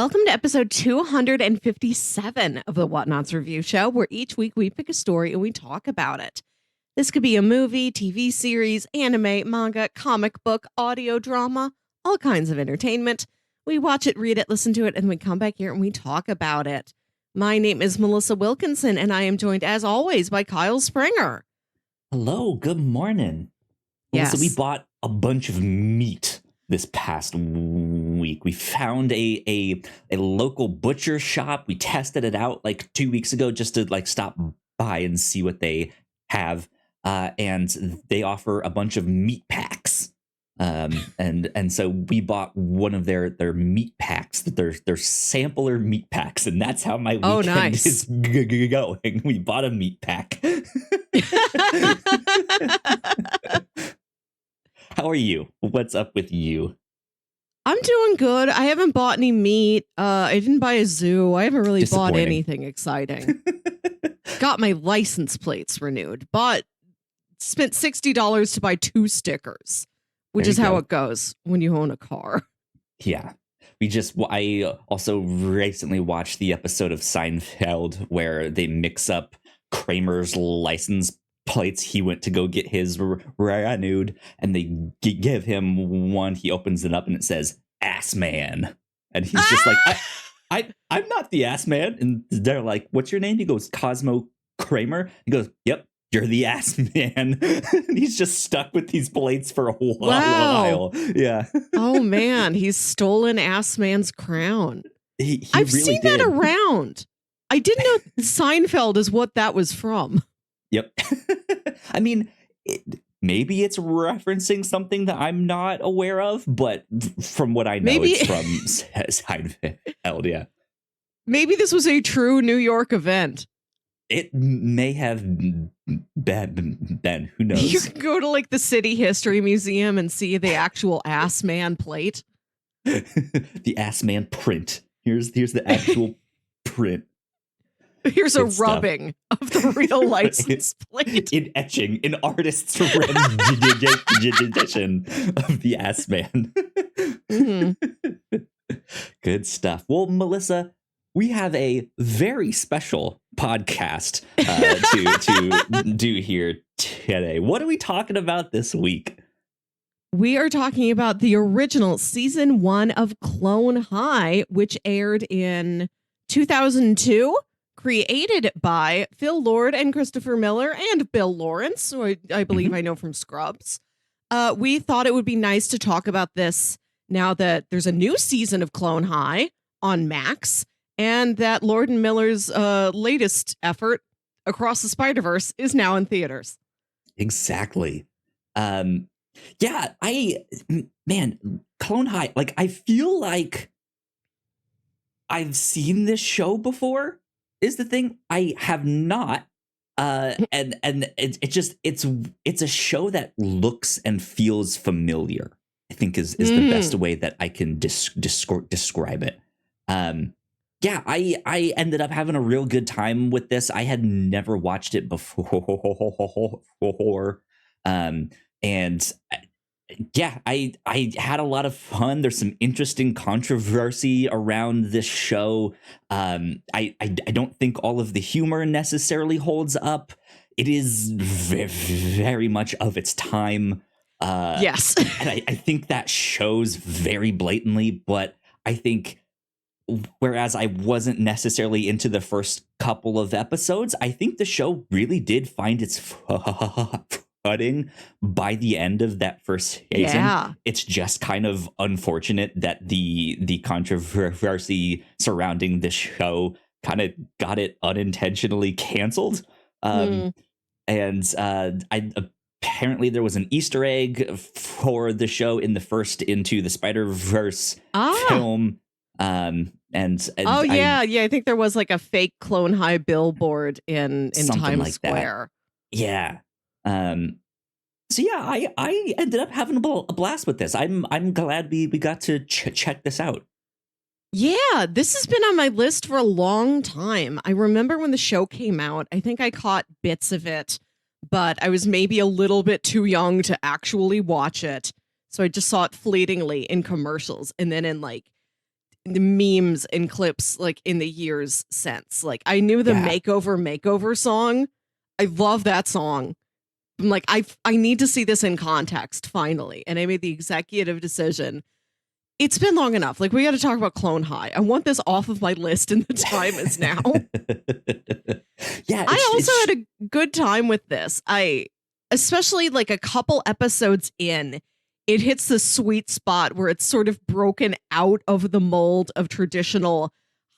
Welcome to episode 257 of the Whatnauts review show, where each week we pick a story and we talk about it. This could be a movie, TV series, anime, manga, comic book, audio drama, all kinds of entertainment. We watch it, read it, listen to it, and we come back here and we talk about it. My name is Melissa Wilkinson, and I am joined, as always, by Kyle Springer. Hello, good morning. Yes. So we bought a bunch of meat this past week. We found a local butcher shop. We tested it out like 2 weeks ago just to stop by and see what they have. And they offer a bunch of meat packs. And so we bought one of their meat packs, their sampler meat packs, and that's how my weekend is going. We bought a meat pack. How are you? What's up with you? I'm doing good. I haven't bought any meat. I didn't buy a zoo. I haven't really bought anything exciting. Got my license plates renewed, but spent $60 to buy 2 stickers, which is how it goes when you own a car. Yeah. I also recently watched the episode of Seinfeld where they mix up Kramer's license plates. He went to go get his renewed, and they give him one. He opens it up and it says "Ass Man," and he's just like, I'm not the ass man. And they're like, "What's your name?" He goes, "Cosmo Kramer." He goes, "Yep, you're the ass man." And he's just stuck with these plates for a while. Yeah. Oh man, he's stolen ass man's crown. I've really seen did. that around. I didn't know Seinfeld is what that was from. Yep. I mean, maybe it's referencing something that I'm not aware of, but from what I know, it's from Seinfeld. Yeah. Maybe this was a true New York event. It may have been. Who knows? You can go to the City History Museum and see the actual ass man plate. The ass man print. Here's the actual print. Here's a rubbing of the real license plate. In etching, an artist's rendition of the ass man. Mm-hmm. Good stuff. Well, Melissa, we have a very special podcast to do here today. What are we talking about this week? We are talking about the original season 1 of Clone High, which aired in 2002. Created by Phil Lord and Christopher Miller and Bill Lawrence, who I believe I know from Scrubs. We thought it would be nice to talk about this now that there's a new season of Clone High on Max, and that Lord and Miller's latest effort, Across the Spider-Verse, is now in theaters. Exactly. Clone High, I feel like I've seen this show before. Is the thing. I have not, and it's a show that looks and feels familiar. I think is the best way that I can describe it. I ended up having a real good time with this. I had never watched it before, and I had a lot of fun. There's some interesting controversy around this show. I don't think all of the humor necessarily holds up. It is very much of its time. Yes. And I think that shows very blatantly, but I think whereas I wasn't necessarily into the first couple of episodes, I think the show really did find its footing by the end of that first season. Yeah. It's just kind of unfortunate that the controversy surrounding this show kind of got it unintentionally canceled. And apparently there was an Easter egg for the show in the first Into the Spider-Verse film. I think there was a fake Clone High billboard in Times Square. That. Yeah. I ended up having a blast with this. I'm glad we got to check this out. Yeah, this has been on my list for a long time. I remember when the show came out, I think I caught bits of it, but I was maybe a little bit too young to actually watch it. So I just saw it fleetingly in commercials and then in the memes and clips like in the years since. Like I knew the makeover song. I love that song. I'm like, I need to see this in context finally. And I made the executive decision. It's been long enough. Like we got to talk about Clone High. I want this off of my list, and the time is now. Yeah, I also had a good time with this. Especially like a couple episodes in, it hits the sweet spot where it's sort of broken out of the mold of traditional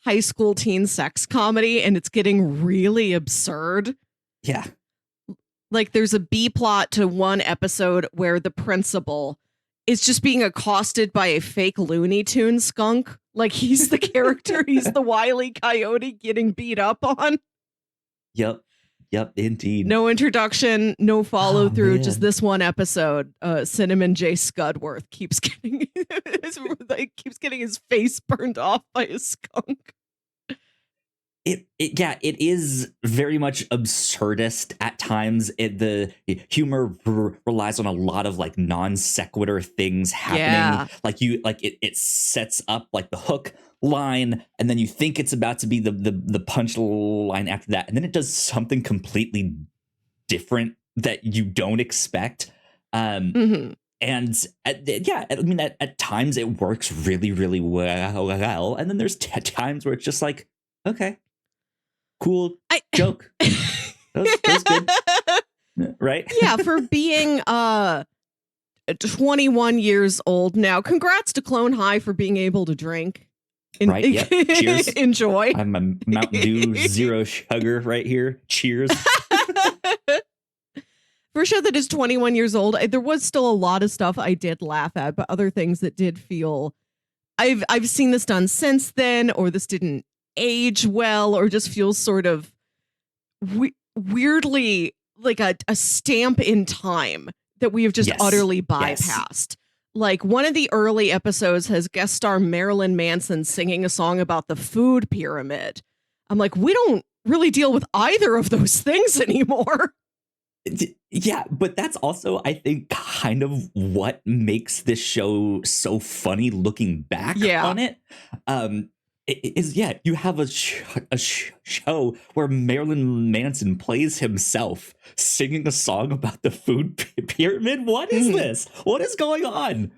high school teen sex comedy, and it's getting really absurd. Yeah. Like there's a B plot to one episode where the principal is just being accosted by a fake Looney Tune skunk. Like he's the character, he's the Wile E. Coyote getting beat up on. Yep, indeed. No introduction, no follow through, just this one episode. Cinnamon J. Scudworth keeps getting his face burned off by a skunk. It is very much absurdist at times. The humor relies on a lot of like non sequitur things happening. Yeah. It sets up like the hook line, and then you think it's about to be the punch line after that, and then it does something completely different that you don't expect. And at times it works really, really well, and then there's times where it's just like, okay. Cool joke. That was good. Right? Yeah, for being 21 years old now. Congrats to Clone High for being able to drink. Right, yeah. Cheers. Enjoy. I'm a Mountain Dew Zero sugar right here. Cheers. For a show that is 21 years old, there was still a lot of stuff I did laugh at, but other things that did feel... I've seen this done since then, or this didn't age well, or just feels sort of weirdly like a stamp in time that we have just utterly bypassed. Yes. Like one of the early episodes has guest star Marilyn Manson singing a song about the food pyramid. I'm like, we don't really deal with either of those things anymore. Yeah, but that's also, I think, kind of what makes this show so funny looking back on it. You have a show where Marilyn Manson plays himself singing a song about the food pyramid. What is this? What is going on?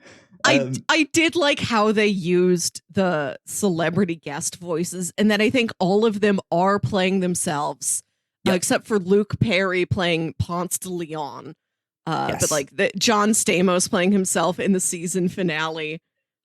I did like how they used the celebrity guest voices, and that I think all of them are playing themselves, except for Luke Perry playing Ponce de Leon. But like John Stamos playing himself in the season finale.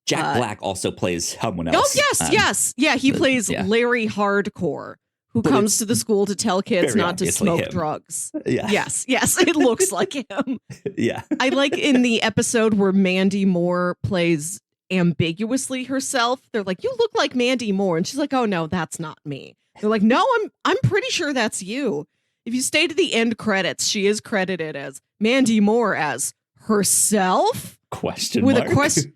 Jack Black also plays someone else. Oh, yes. Yeah, he plays Larry Hardcore, who comes to the school to tell kids not to smoke drugs. Yeah. Yes, it looks like him. Yeah. I like in the episode where Mandy Moore plays ambiguously herself. They're like, you look like Mandy Moore. And she's like, oh, no, that's not me. They're like, no, I'm pretty sure that's you. If you stay to the end credits, she is credited as Mandy Moore as herself? With a question.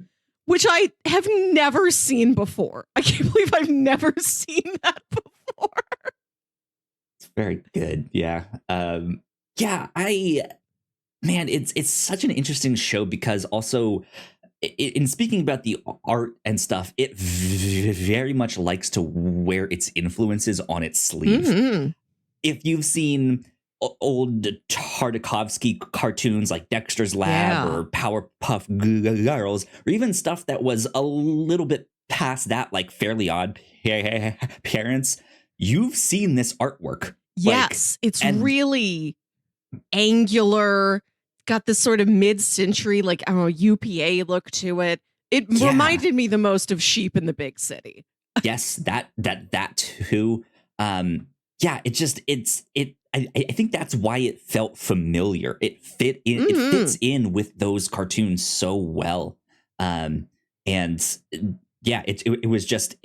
Which I have never seen before. I can't believe I've never seen that before. It's very good. Yeah. It's such an interesting show because also in speaking about the art and stuff, it very much likes to wear its influences on its sleeve. Mm-hmm. If you've seen old Tartakovsky cartoons like Dexter's Lab or Powerpuff Girls, or even stuff that was a little bit past that, like Fairly Odd Parents, you've seen this artwork. Yes, it's really angular, got this sort of mid-century, like, I don't know, UPA look to it. It reminded me the most of Sheep in the Big City. Yes, that too. I think that's why it felt familiar. It fit in. Mm-hmm. It fits in with those cartoons so well. It was just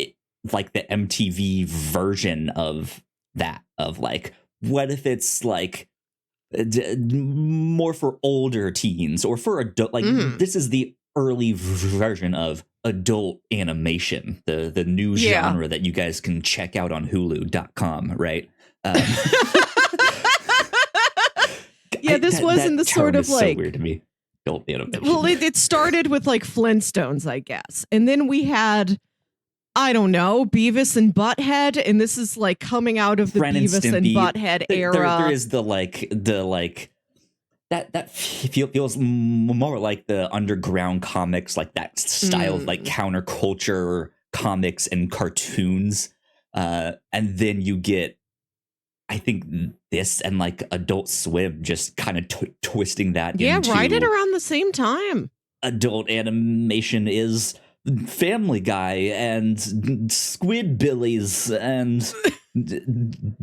like the MTV version of that. Of like, what if it's like more for older teens or for adult? Like this is the early version of adult animation, the new genre that you guys can check out on Hulu.com, right? This wasn't the sort of like so weird to me. Adult animation. Well, it started with like Flintstones, I guess, and then we had I don't know, Beavis and Butthead, and this is like coming out of the Ren and Beavis and Stimpy. Butthead era. There is the that feels more like the underground comics, like that style of like counterculture comics and cartoons. And then you get, I think, this and like Adult Swim just kind of twisting that into right at around the same time. Adult animation is Family Guy and Squidbillies and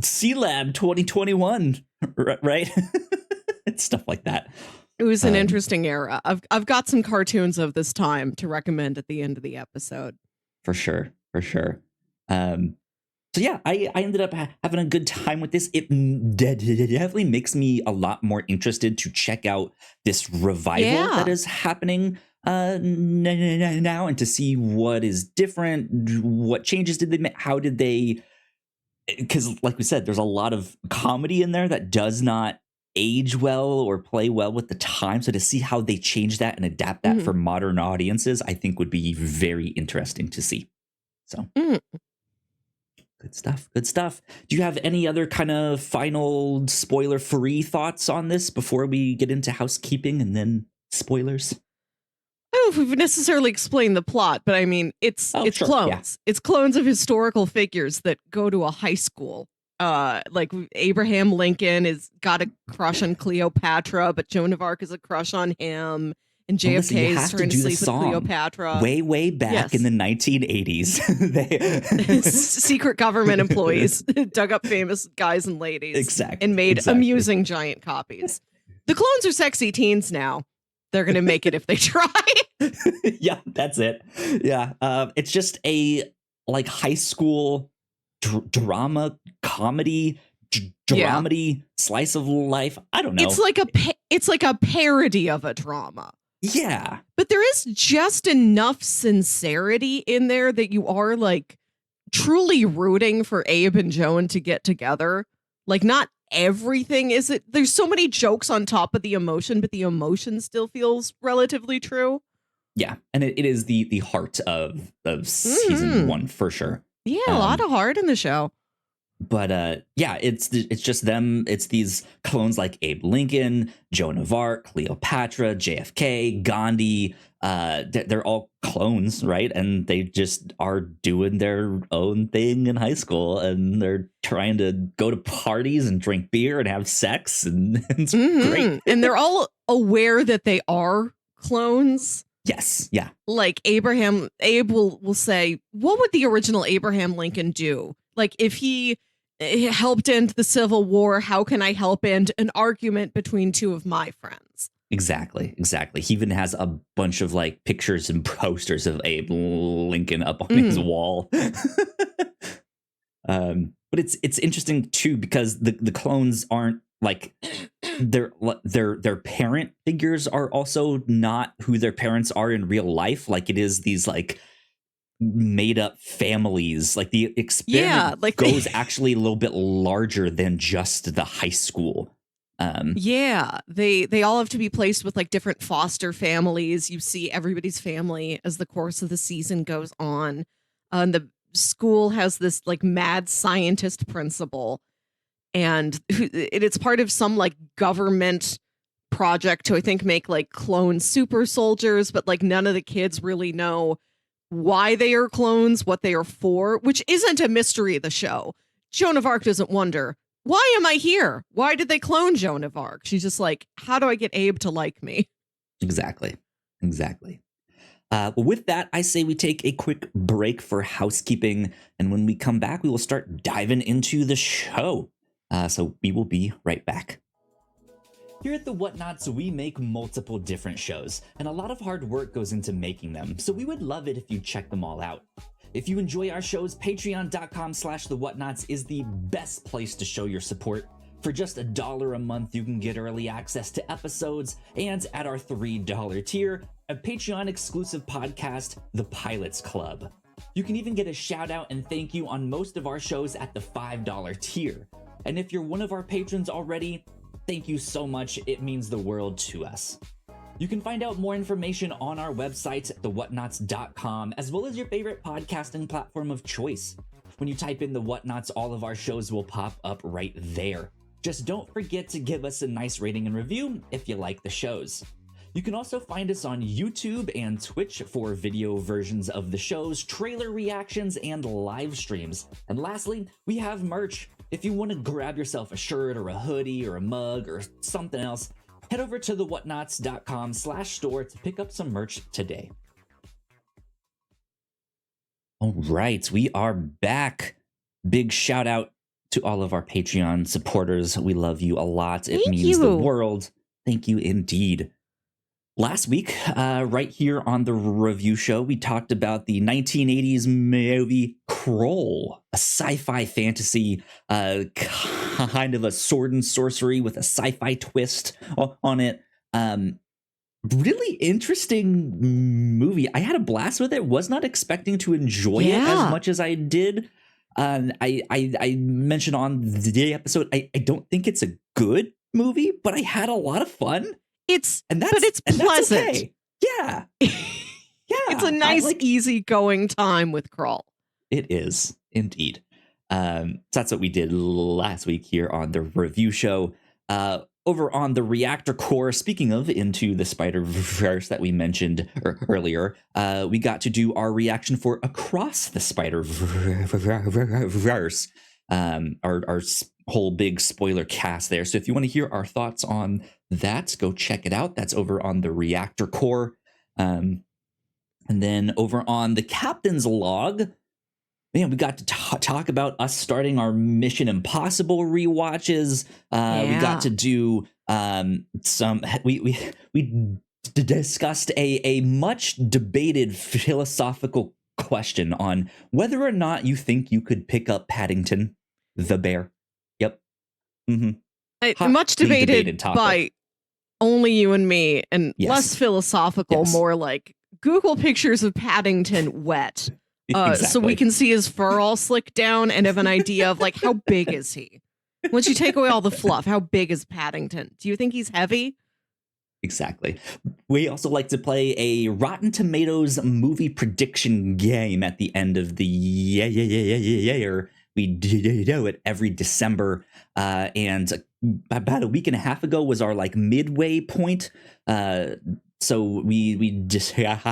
C-Lab 2021, right? It's stuff like that. It was an interesting era. I've got some cartoons of this time to recommend at the end of the episode. For sure. So yeah, I ended up having a good time with this. It definitely makes me a lot more interested to check out this revival that is happening now, and to see what is different, what changes did they make, how did they, because like we said, there's a lot of comedy in there that does not age well or play well with the time. So to see how they change that and adapt that for modern audiences, I think would be very interesting to see. So good stuff. Do you have any other kind of final spoiler-free thoughts on this before we get into housekeeping and then spoilers? I don't know if we've necessarily explained the plot, but I mean, it's sure, clones. yeah. It's clones of historical figures that go to a high school. Like Abraham Lincoln has got a crush on Cleopatra, but Joan of Arc is a crush on him. And JFK is trying to sleep with Cleopatra. Way back in the 1980s. Secret government employees dug up famous guys and ladies. Exactly. And made amusing giant copies. The clones are sexy teens now. They're going to make it if they try. Yeah, that's it. Yeah. It's just a like high school drama comedy dramedy slice of life. I don't know. It's like a parody of a drama. Yeah. But there is just enough sincerity in there that you are like truly rooting for Abe and Joan to get together. Like not everything is it. There's so many jokes on top of the emotion, but the emotion still feels relatively true. Yeah. And it is the heart of season 1 for sure. Yeah, a lot of heart in the show. But yeah, it's just them. It's these clones like Abe Lincoln, Joan of Arc, Cleopatra, JFK, Ghandi. They're all clones, right? And they just are doing their own thing in high school, and they're trying to go to parties and drink beer and have sex, and it's great. And they're all aware that they are clones. Yes, yeah. Like Abe will say, what would the original Abraham Lincoln do? Like if he helped end the Civil War, how can I help end an argument between two of my friends? Exactly. He even has a bunch of like pictures and posters of Abe Lincoln up on his wall. But it's interesting too, because the clones aren't like their parent figures are also not who their parents are in real life. Like it is these like made up families. Like the experiment goes actually a little bit larger than just the high school. They all have to be placed with like different foster families. You see everybody's family as the course of the season goes on. The school has this like mad scientist principal, and it's part of some like government project to, I think, make like clone super soldiers, but like none of the kids really know why they are clones, what they are for, which isn't a mystery of the show. Joan of Arc doesn't wonder, why am I here? Why did they clone Joan of Arc? She's just like, how do I get Abe to like me? Exactly. Well, with that, I say we take a quick break for housekeeping. And when we come back, we will start diving into the show. So we will be right back. Here at the Whatnauts, we make multiple different shows, and a lot of hard work goes into making them, so we would love it if you check them all out. If you enjoy our shows, patreon.com/thewhatnauts is the best place to show your support. For just $1 a month, you can get early access to episodes, and at our $3 tier, a Patreon exclusive podcast, The Pilots Club. You can even get a shout out and thank you on most of our shows at the $5 tier. And if you're one of our patrons already, thank you so much. It means the world to us. You can find out more information on our website, thewhatnauts.com, as well as your favorite podcasting platform of choice. When you type in the Whatnauts, all of our shows will pop up right there. Just don't forget to give us a nice rating and review if you like the shows. You can also find us on YouTube and Twitch for video versions of the shows, trailer reactions, and live streams. And lastly, we have merch. If you want to grab yourself a shirt or a hoodie or a mug or something else, head over to thewhatnauts.com/store to pick up some merch today. All right, we are back. Big shout out to all of our Patreon supporters. We love you a lot. It means the world. Thank you indeed. Last week, right here on the review show, we talked about the 1980s movie Kroll, a sci-fi fantasy, kind of a sword and sorcery with a sci-fi twist on it. Really interesting movie. I had a blast with it. Was not expecting to enjoy it as much as I did. I mentioned on the episode, I don't think it's a good movie, but I had a lot of fun. It's pleasant. Okay. Yeah. Yeah. It's a nice, easygoing time with Kroll. It is indeed. So that's what we did last week here on the review show. Over on the Reactor Core, speaking of Into the Spider-Verse that we mentioned earlier, we got to do our reaction for Across the Spider-Verse, our whole big spoiler cast there. So if you want to hear our thoughts on that, go check it out. That's over on the Reactor Core. And then over on the Captain's Log, man, we got to talk about us starting our Mission Impossible rewatches. We got to do we discussed a much debated philosophical question on whether or not you think you could pick up Paddington the bear. Yep. Mm-hmm. Much debated by only you and me, and less philosophical, more like Google pictures of Paddington wet. Exactly. So we can see his fur all slicked down and have an idea of like how big is he? Once you take away all the fluff, how big is Paddington? Do you think he's heavy? Exactly. We also like to play a Rotten Tomatoes movie prediction game at the end of the year. We do it every December, and about a week and a half ago was our like midway point. So we decided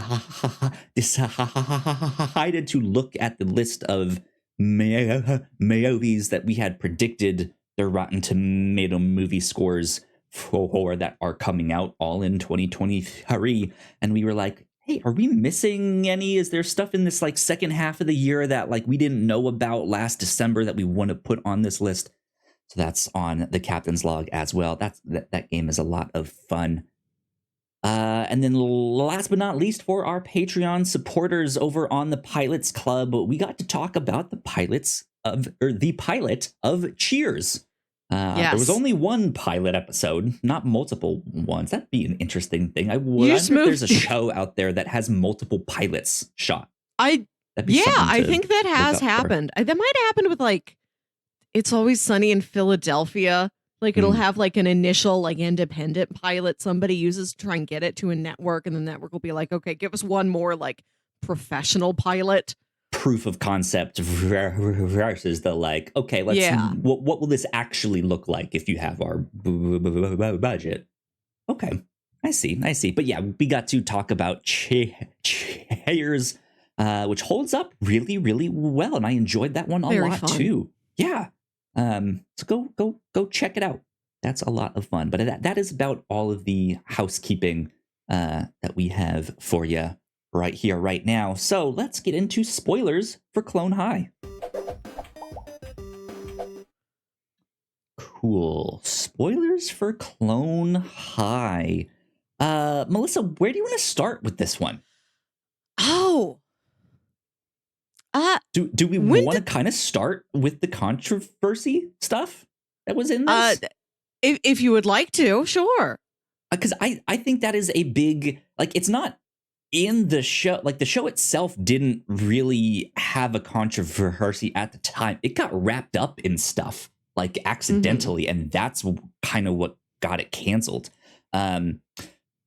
to look at the list of movies that we had predicted their Rotten Tomato movie scores for that are coming out all in 2023. And we were like, hey, are we missing any? Is there stuff in this like second half of the year that like we didn't know about last December that we want to put on this list? So that's on the Captain's Log as well. That game is a lot of fun. And then last but not least, for our Patreon supporters over on the Pilots Club, we got to talk about the pilot of Cheers. There was only one pilot episode, not multiple ones. That'd be an interesting thing. I wonder if there's a show out there that has multiple pilots shot. I think that has happened. That might have happened with like It's Always Sunny in Philadelphia. Like it'll have like an initial like independent pilot somebody uses to try and get it to a network, and the network will be like, okay, give us one more like professional pilot. Proof of concept versus the like, okay, what will this actually look like if you have our budget? Okay, I see. But yeah, we got to talk about Cheers, which holds up really, really well, and I enjoyed that one a lot too. Yeah. So go check it out. That's a lot of fun. But that is about all of the housekeeping that we have for you right here, right now. So let's get into spoilers for Clone High. Cool. Spoilers for Clone High. Melissa, where do you want to start with this one? Oh. Do we want to kind of start with the controversy stuff that was in this? If you would like to, sure. Because I think that is a big, like, it's not in the show. Like, the show itself didn't really have a controversy at the time. It got wrapped up in stuff, like, accidentally, and that's kind of what got it canceled.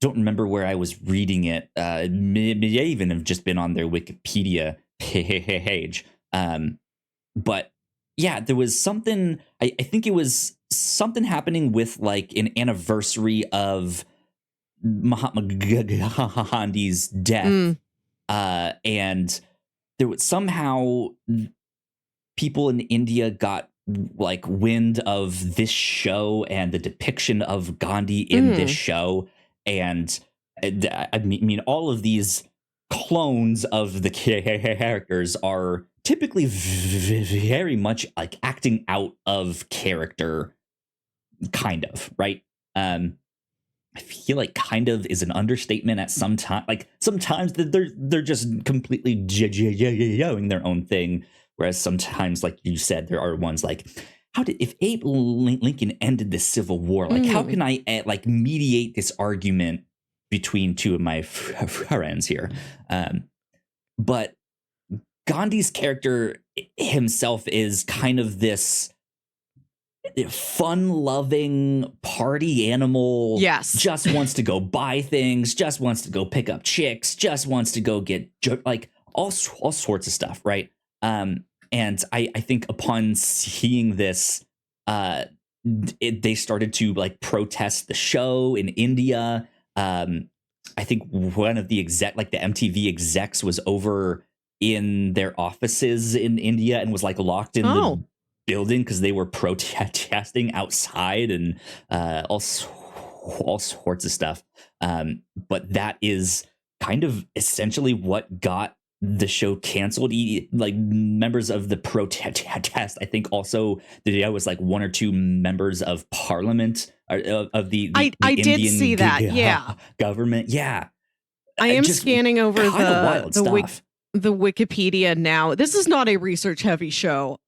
don't remember where I was reading it. May even have just been on their Wikipedia page. But yeah, there was something. I think it was something happening with like an anniversary of Mahatma Gandhi's death, and there was somehow people in India got like wind of this show and the depiction of Gandhi in this show, and I mean all of these clones of the characters are typically very much like acting out of character, kind of, right? I feel like kind of is an understatement at some time. Like sometimes they're just completely yoing their own thing, whereas sometimes, like you said, there are ones like, if Abe Lincoln ended the Civil War, like how can I like mediate this argument between two of my friends here? But Gandhi's character himself is kind of this fun-loving party animal. Yes. Just wants to go buy things, just wants to go pick up chicks, just wants to go get like all sorts of stuff, right? And I think upon seeing this, they started to like protest the show in India. I think one of the the MTV execs was over in their offices in India and was like locked in the building because they were protesting outside and all sorts of stuff. But that is kind of essentially what got the show canceled. Like members of the protest, I think also there was like one or two members of parliament of the I Indian did see that. Yeah, government. Yeah, I am scanning over the Wikipedia now. This is not a research heavy show.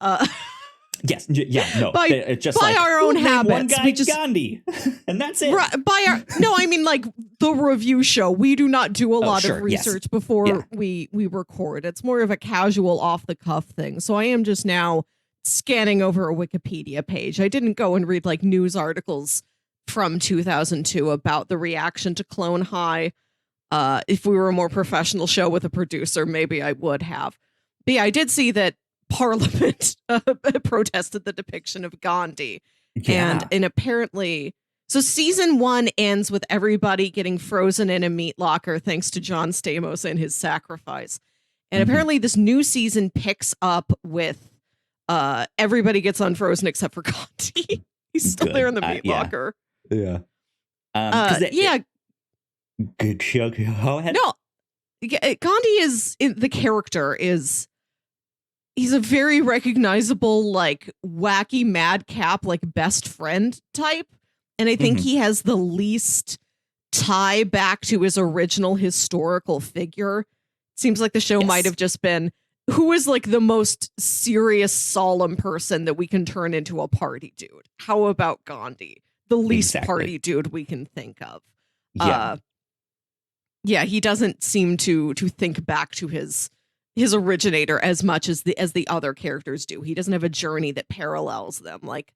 Yes, yeah, no. Just by like, our own habits, one guy, we just Ghandi, and that's it. Right, no, I mean like the review show. We do not do a lot of research before we record. It's more of a casual, off the cuff thing. So I am just now scanning over a Wikipedia page. I didn't go and read like news articles from 2002 about the reaction to Clone High. If we were a more professional show with a producer, maybe I would have. But yeah, I did see that Parliament protested the depiction of Gandhi. And apparently, so season 1 ends with everybody getting frozen in a meat locker thanks to John Stamos and his sacrifice. And apparently this new season picks up with everybody gets unfrozen except for Gandhi. He's still there in the meat locker. Yeah. Go ahead. No, Gandhi is the character is. He's a very recognizable, like wacky madcap, like best friend type. And I think he has the least tie back to his original historical figure. Seems like the show might have just been, who is like the most serious, solemn person that we can turn into a party dude? How about Gandhi? The least party dude we can think of. Yeah. He doesn't seem to think back to his originator as much as the other characters do. He doesn't have a journey that parallels them. Like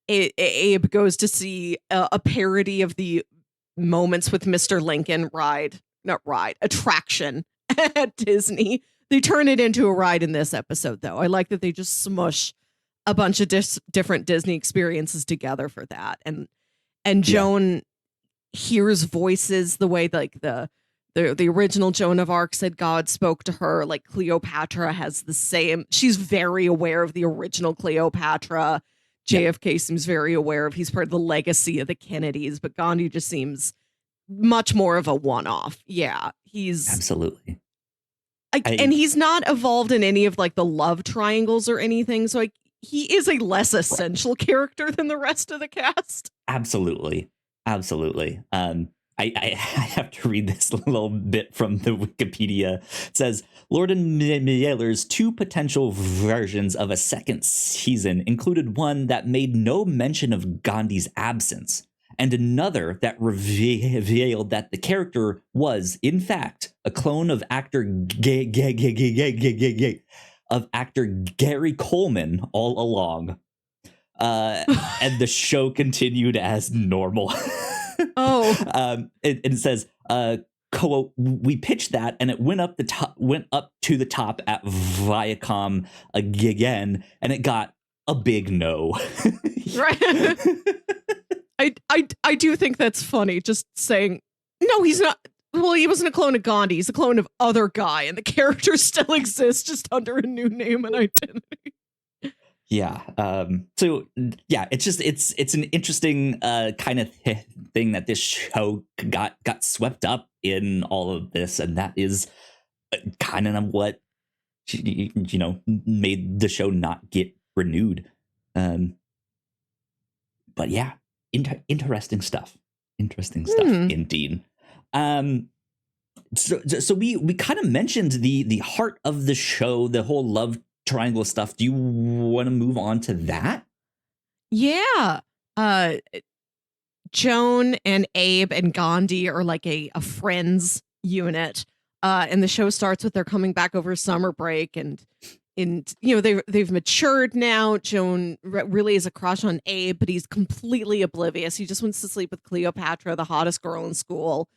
Abe goes to see a parody of the Moments with Mr. Lincoln attraction at Disney. They turn it into a ride in this episode, though. I like that they just smush a bunch of different Disney experiences together for that. And Joan hears voices the way like the original Joan of Arc said God spoke to her. Like Cleopatra has the same. She's very aware of the original Cleopatra. JFK seems very aware of. He's part of the legacy of the Kennedys, but Gandhi just seems much more of a one-off. Yeah, he's absolutely. And he's not evolved in any of like the love triangles or anything. So he is a less essential character than the rest of the cast. Absolutely. I have to read this little bit from the Wikipedia. It says, Lord and Mailer's two potential versions of a second season included one that made no mention of Gandhi's absence, and another that revealed that the character was, in fact, a clone of actor Gary Coleman all along. And the show continued as normal. Oh. It says, quote, we pitched that and it went up to the top at Viacom again, and it got a big no. Right. I do think that's funny, just saying, no, he's not. Well, he wasn't a clone of Ghandi. He's a clone of other guy, and the character still exists, just under a new name and identity. Yeah. So yeah, it's an interesting kind of thing that this show got swept up in all of this, and that is kind of what made the show not get renewed. But yeah, interesting stuff. Interesting stuff indeed. So we kind of mentioned the heart of the show, the whole love triangle stuff. Do you want to move on to that? Yeah. Joan and Abe and Ghandi are like a friends unit. And the show starts with their coming back over summer break, and they've matured now. Joan really is a crush on Abe, but he's completely oblivious. He just wants to sleep with Cleopatra, the hottest girl in school,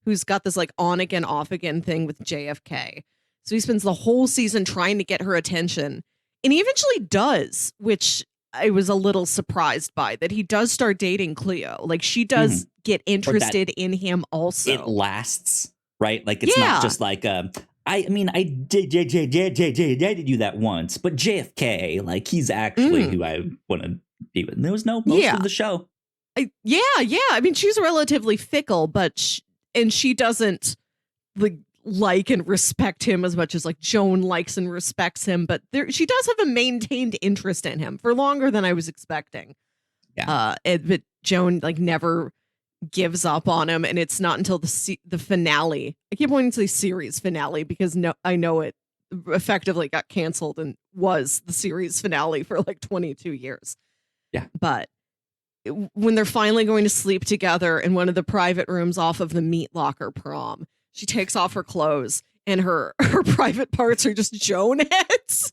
who's got this like on again, off again thing with JFK. So he spends the whole season trying to get her attention, and he eventually does, which I was a little surprised by, that he does start dating Cleo. Like, she does get interested in him also. It lasts, right? Like, it's not just like, I dated you that once, but JFK, like, he's actually who I want to be with. And there was most of the show. I mean, she's relatively fickle, but she doesn't like and respect him as much as like Joan likes and respects him. But she does have a maintained interest in him for longer than I was expecting. Yeah. But Joan like never gives up on him, and it's not until the finale. I keep wanting to say series finale because I know it effectively got canceled and was the series finale for like 22 years. Yeah. But when they're finally going to sleep together in one of the private rooms off of the meat locker prom, she takes off her clothes and her private parts are just Joan heads.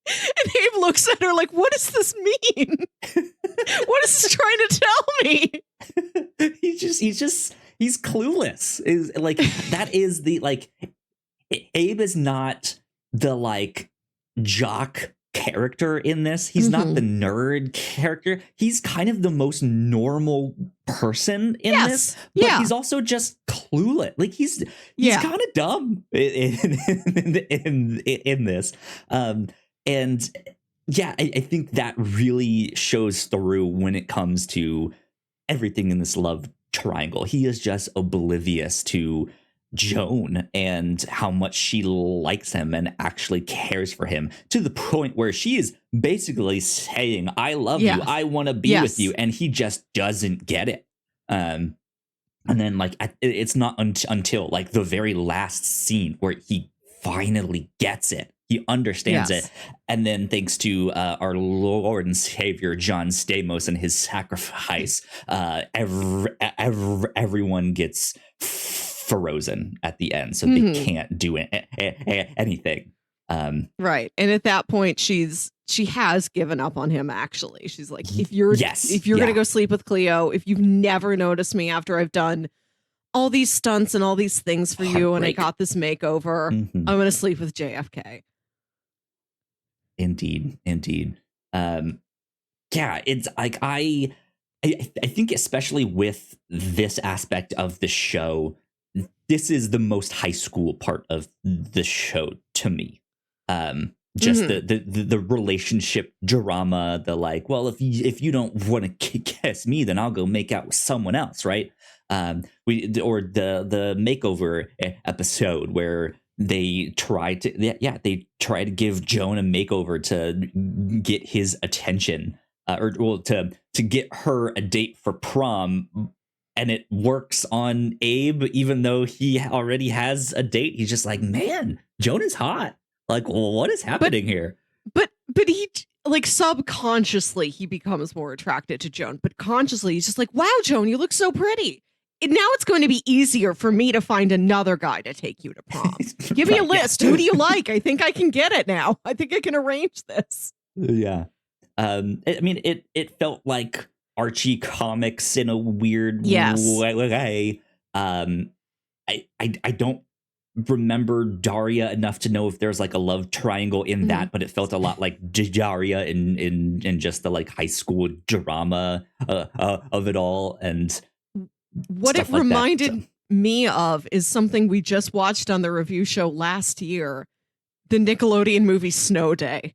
And Abe looks at her like, what does this mean? What is this trying to tell me? He's clueless. Is like, that is the, like, Abe is not the like jock character in this. He's not the nerd character. He's kind of the most normal person in this, but he's also just clueless. Like, he's kind of dumb in this. And yeah, I think that really shows through when it comes to everything in this love triangle. He is just oblivious to Joan and how much she likes him and actually cares for him, to the point where she is basically saying, I love you, I want to be with you, and he just doesn't get it. And then like it's not until like the very last scene where he finally gets it. He understands it. And then thanks to our Lord and Savior, John Stamos, and his sacrifice, everyone gets frozen at the end. So they can't do anything. Right. And at that point, she has given up on him, actually. She's like, if you're going to go sleep with Cleo, if you've never noticed me after I've done all these stunts and all these things for you, and I got this makeover, I'm going to sleep with JFK. Indeed. Yeah, it's like I think especially with this aspect of the show, this is the most high school part of the show to me. Just the relationship drama, the like, well, if you don't want to kiss me, then I'll go make out with someone else, right? The makeover episode where they try to give Joan a makeover to get his attention, to get her a date for prom, and it works on Abe even though he already has a date. He's just like, man, Joan is hot. Like, well, what is happening here? But he, like, subconsciously he becomes more attracted to Joan, but consciously he's just like, wow, Joan, you look so pretty. And now it's going to be easier for me to find another guy to take you to prom. Give me a list. Who do you like? I think I can get it now. I think I can arrange this. Yeah. I mean, it felt like Archie comics in a weird Yes. way. I don't remember Daria enough to know if there's like a love triangle in that, but it felt a lot like Daria in just the like high school drama of it all. And what it like reminded me of is something we just watched on the review show last year, the Nickelodeon movie Snow Day.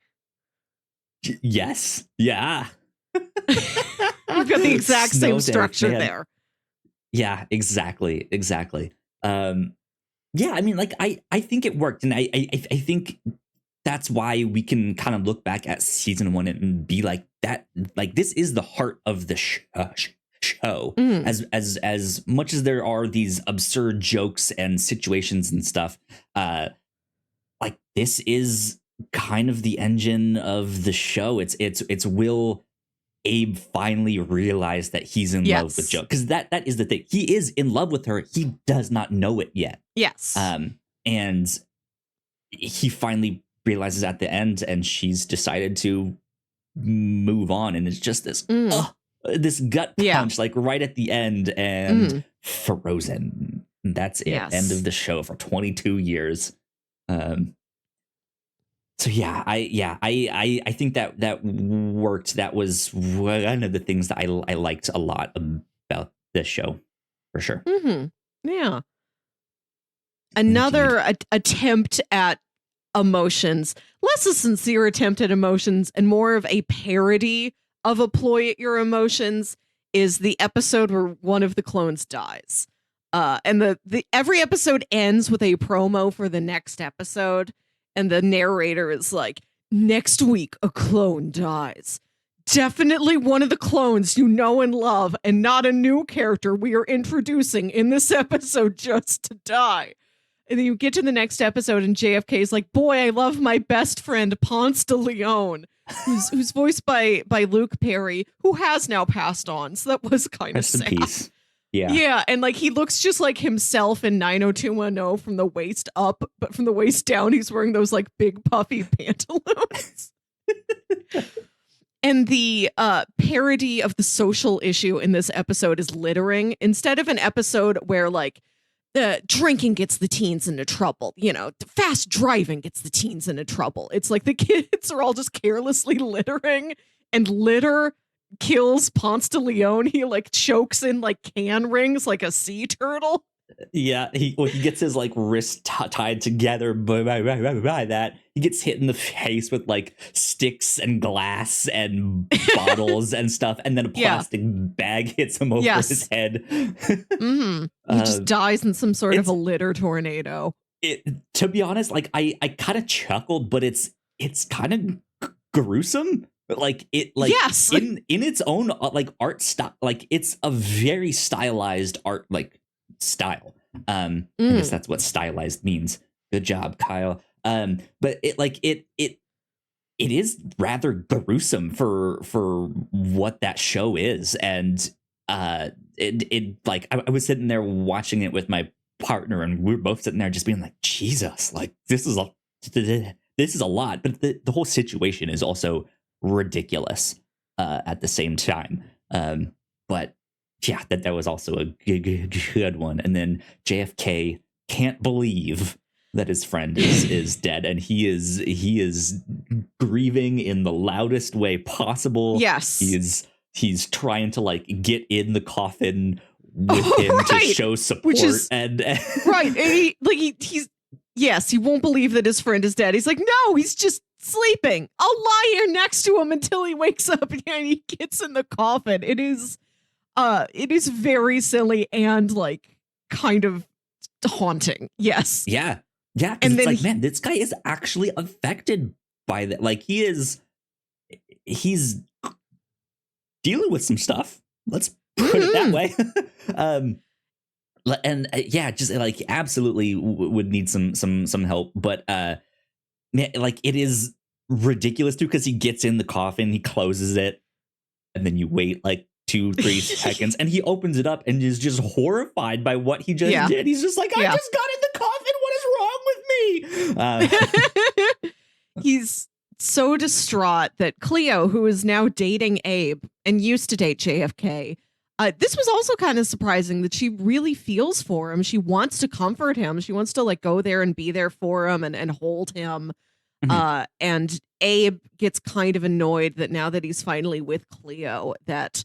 Yes. Yeah. We've got the exact same structure there. Yeah, exactly. Yeah, I mean, like, I think it worked. And I think that's why we can kind of look back at season 1 and be like, that, like, this is the heart of the show. As much as there are these absurd jokes and situations and stuff, like, this is kind of the engine of the show. It's will Abe finally realize that he's in love with Jo, because that is the thing. He is in love with her. He does not know it yet. Yes. And he finally realizes at the end, and she's decided to move on. And it's just this this gut punch, like right at the end, and frozen. That's it. Yes. End of the show for 22 years. So yeah, I think that worked. That was one of the things that I liked a lot about this show, for sure. Yeah. Another attempt at emotions, less a sincere attempt at emotions and more of a parody of a ploy at your emotions, is the episode where one of the clones dies. And the every episode ends with a promo for the next episode. And the narrator is like, next week, a clone dies. Definitely one of the clones you know and love, and not a new character we are introducing in this episode just to die. And then you get to the next episode, and JFK is like, boy, I love my best friend, Ponce de Leon, who's voiced by Luke Perry, who has now passed on. So that was kind of sad. In peace. Yeah. Yeah, and like he looks just like himself in 90210 from the waist up, but from the waist down, he's wearing those like big puffy pantaloons. And the parody of the social issue in this episode is littering. Instead of an episode where like the drinking gets the teens into trouble, you know, fast driving gets the teens into trouble. It's like the kids are all just carelessly littering, and litter kills Ponce de Leon. He like chokes in like can rings like a sea turtle. Yeah, he gets his like wrist tied together by that. He gets hit in the face with like sticks and glass and bottles and stuff, and then a plastic bag hits him over his head. He just dies in some sort of a litter tornado. To be honest, like I kind of chuckled, but it's kind of gruesome. Like it, like in its own like art style, like it's a very stylized art like style. I guess that's what stylized means. Good job, Kyle. But it is rather gruesome for what that show is, and it like I was sitting there watching it with my partner, and we were both sitting there just being like, Jesus, like this is a lot, but the whole situation is also ridiculous at the same time. But yeah, that was also a good one. And then JFK can't believe that his friend is dead, and he is grieving in the loudest way possible. Yes, he's trying to like get in the coffin with him to show support, which is and right. And he won't believe that his friend is dead. He's like, no, he's just sleeping. I'll lie here next to him until he wakes up, and he gets in the coffin. It is very silly and like kind of haunting. Yes. Yeah. And it's like, man, this guy is actually affected by that. Like he's dealing with some stuff. Let's put it that way. And just like absolutely would need some help. But man, like it is ridiculous too, because he gets in the coffin, he closes it, and then you wait like 2-3 seconds, and he opens it up and is just horrified by what he just did. He's just like, I just got in the coffin. What is wrong with me? so distraught that Cleo, who is now dating Abe and used to date JFK, this was also kind of surprising that she really feels for him. She wants to comfort him. She wants to like go there and be there for him and hold him. And Abe gets kind of annoyed that now that he's finally with Cleo, that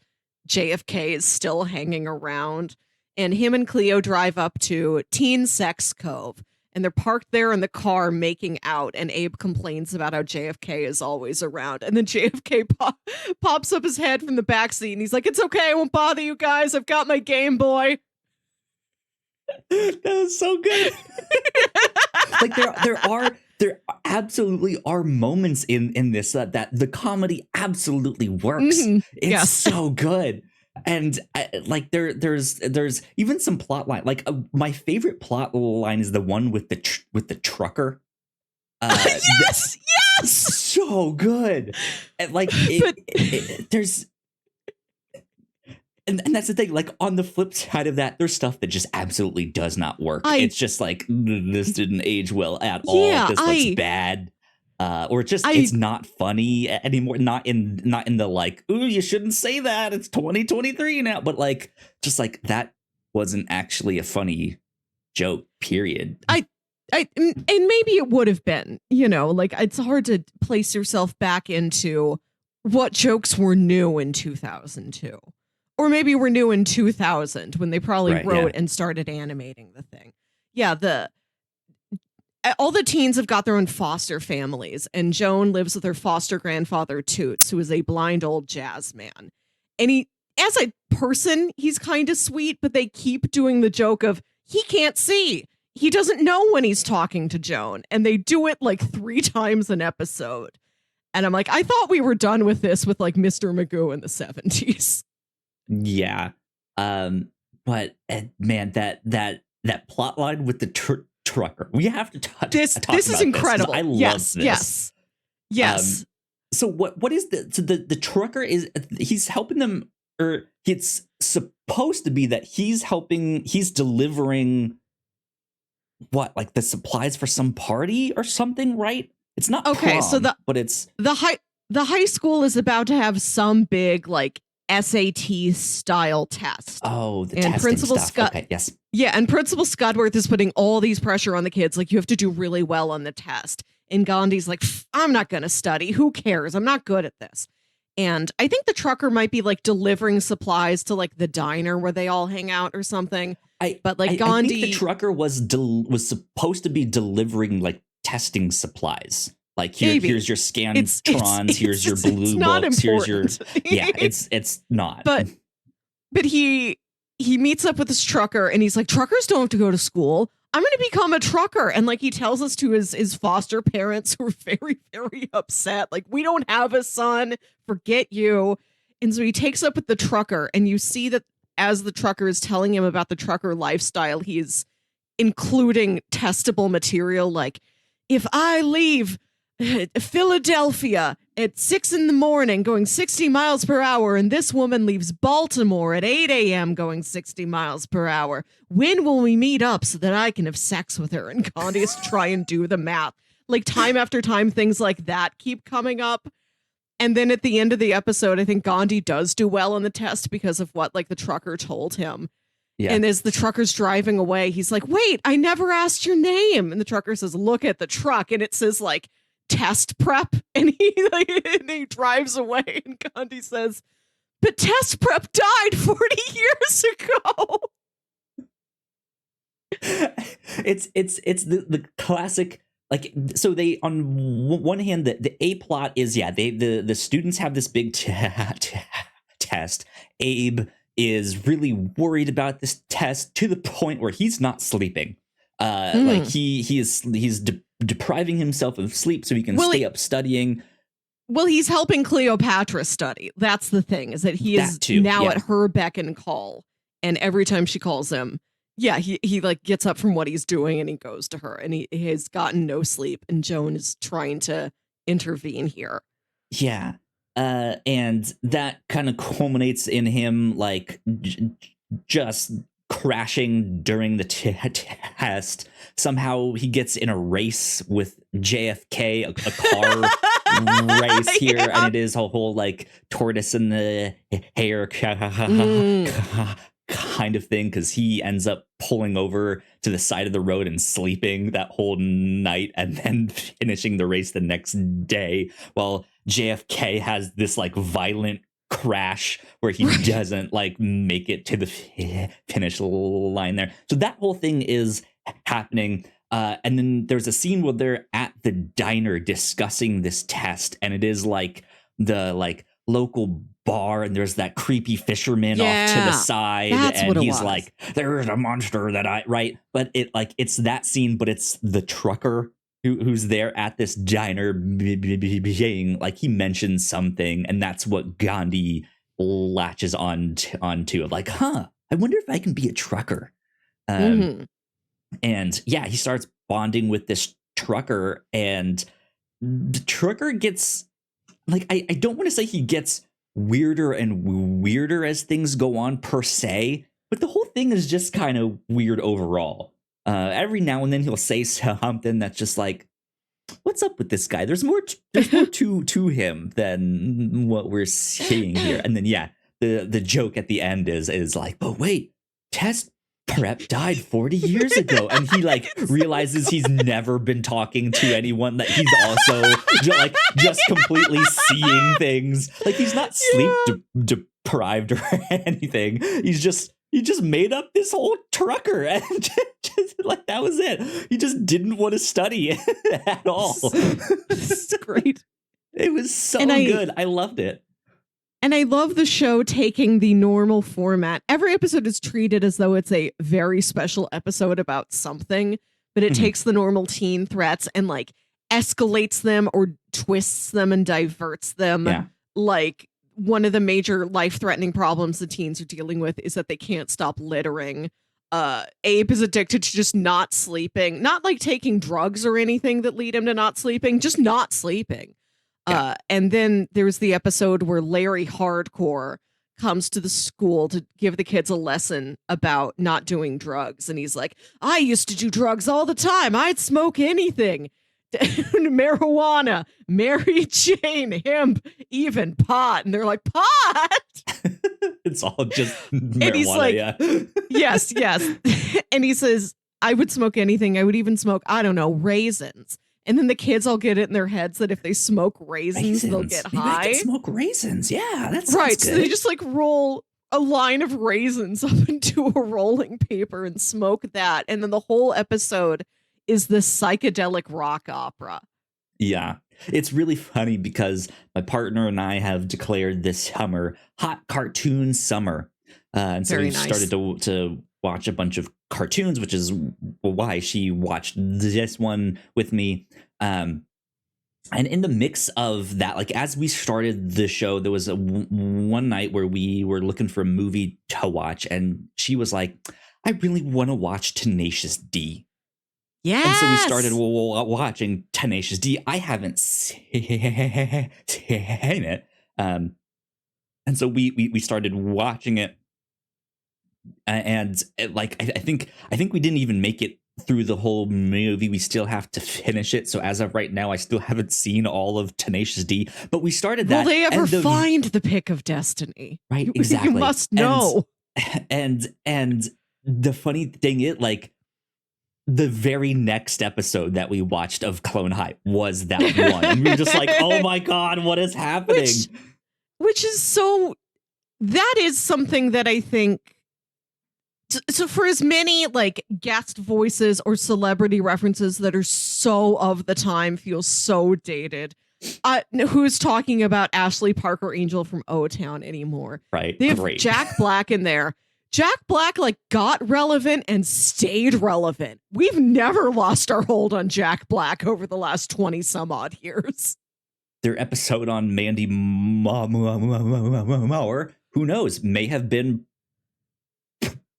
JFK is still hanging around. And him and Cleo drive up to Teen Sex Cove. And they're parked there in the car making out. And Abe complains about how JFK is always around. And then JFK pops up his head from the backseat. And he's like, it's okay. I won't bother you guys. I've got my Game Boy. That was so good. Like there absolutely are moments in this that the comedy absolutely works. It's so good. And like there's even some plot line. Like my favorite plot line is the one with the trucker. Yes, so good. And like there's. And that's the thing, like on the flip side of that, there's stuff that just absolutely does not work. It's just like, this didn't age well at all. This looks bad. Or it's not funny anymore. Not in the like, ooh, you shouldn't say that. It's 2023 now. But like, just like that wasn't actually a funny joke, period. And maybe it would have been, like it's hard to place yourself back into what jokes were new in 2002. Or maybe we're new in 2000 when they probably wrote and started animating the thing. Yeah, all the teens have got their own foster families, and Joan lives with her foster grandfather, Toots, who is a blind old jazz man. And he, as a person, he's kind of sweet, but they keep doing the joke of, he can't see. He doesn't know when he's talking to Joan. And they do it like 3 times an episode. And I'm like, I thought we were done with this with like Mr. Magoo in the 70s. Yeah. But man, that plot line with the trucker, we have to talk this about is incredible. I love this. Yes. So what is the trucker he's helping them, or it's supposed to be that he's delivering what, like the supplies for some party or something, right? It's not okay, prom, so but it's the high school is about to have some big like SAT style test. Oh, the and testing Principal stuff. Okay, yes. Yeah, and Principal Scudworth is putting all these pressure on the kids. Like, you have to do really well on the test. And Gandhi's like, I'm not going to study. Who cares? I'm not good at this. And I think the trucker might be like delivering supplies to like the diner where they all hang out or something. But like Ghandi, I think the trucker was supposed to be delivering like testing supplies. Like here's your scantrons, here's your blue books, here's your it's not. But he meets up with this trucker and he's like, truckers don't have to go to school. I'm going to become a trucker. And like he tells us to his foster parents, who are very, very upset. Like, we don't have a son. Forget you. And so he takes up with the trucker, and you see that as the trucker is telling him about the trucker lifestyle, he's including testable material like, if I leave Philadelphia at 6 a.m. going 60 miles per hour, and this woman leaves Baltimore at 8 a.m. going 60 miles per hour, when will we meet up so that I can have sex with her? And Gandhi has to try and do the math. Like, time after time, things like that keep coming up. And then at the end of the episode, I think Gandhi does do well on the test because of what like the trucker told him. Yeah. And as the trucker's driving away, he's like, wait, I never asked your name. And the trucker says, look at the truck. And it says like test prep. And he drives away. And Gandhi says, but test prep died 40 years ago. It's the classic. Like, so they, on one hand, the A plot is, the students have this big test. Abe is really worried about this test to the point where he's not sleeping. Like he's depriving himself of sleep so he can stay up studying. Well, he's helping Cleopatra study. That's the thing, is that he is now at her beck and call. And every time she calls him, he like gets up from what he's doing and he goes to her, and he has gotten no sleep, and Joan is trying to intervene here. Yeah. And that kind of culminates in him like just crashing during the test. Somehow he gets in a race with JFK, a car race here, Yeah. and it is a whole like tortoise in the hair kind of thing, because he ends up pulling over to the side of the road and sleeping that whole night and then finishing the race the next day, while JFK has this like violent crash where he doesn't like make it to the finish line there. So that whole thing is happening. And then there's a scene where they're at the diner discussing this test, and it is like the like local bar, and there's that creepy fisherman off to the side, and he's like, "There's a monster that I," right? But it's that scene, but it's the trucker who's there at this diner being like, he mentions something, and that's what Ghandi latches onto of like, I wonder if I can be a trucker. And yeah, he starts bonding with this trucker, and the trucker gets like, I don't want to say he gets weirder and weirder as things go on per se, but the whole thing is just kind of weird overall. Every now and then he'll say something that's just like, what's up with this guy? There's more to him than what we're seeing here. And then yeah, the joke at the end is like, but wait, test prep died 40 years ago, and he like realizes he's never been talking to anyone, that he's also just completely seeing things. Like, he's not sleep deprived or anything. He just made up this whole trucker, and just like, that was it. He just didn't want to study at all. It's great. It was so good. I loved it. And I love the show taking the normal format. Every episode is treated as though it's a very special episode about something, but it takes the normal teen threats and like escalates them or twists them and diverts them. Yeah. Like, one of the major life-threatening problems the teens are dealing with is that they can't stop littering. Abe is addicted to just not sleeping, not like taking drugs or anything that lead him to not sleeping, just not sleeping. Yeah. And then there's the episode where Larry Hardcore comes to the school to give the kids a lesson about not doing drugs. And he's like, I used to do drugs all the time. I'd smoke anything. Marijuana, Mary Jane, hemp, even pot. And they're like, pot? It's all just marijuana. And he's like, yes. And he says, I would smoke anything. I would even smoke, I don't know, raisins. And then the kids all get it in their heads that if they smoke raisins. They'll get high. Maybe I can smoke raisins. Yeah, that's right. Good. So they just like roll a line of raisins up into a rolling paper and smoke that. And then the whole episode is this psychedelic rock opera. Yeah. It's really funny because my partner and I have declared this summer hot cartoon summer. And so we've started to watch a bunch of cartoons, which is why she watched this one with me. And in the mix of that, like, as we started the show, there was one night where we were looking for a movie to watch, and she was like, I really want to watch Tenacious D. Yeah. And so we started watching Tenacious D. I haven't seen it. And so we started watching it. And like, I think we didn't even make it through the whole movie. We still have to finish it. So as of right now, I still haven't seen all of Tenacious D. But we started that. Will they ever find the pick of destiny? Right, exactly. You must know. And the funny thing is, like, the very next episode that we watched of Clone High was that one. And we were just like, oh my God, what is happening? Which is so, that is something that I think, so for as many like guest voices or celebrity references that are so of the time, feel so dated. Who's talking about Ashley Parker Angel from O-Town anymore? Right. They have Great. Jack Black in there. Jack Black like got relevant and stayed relevant. We've never lost our hold on Jack Black over the last 20 some odd years. Their episode on Mandy Moore, who knows, may have been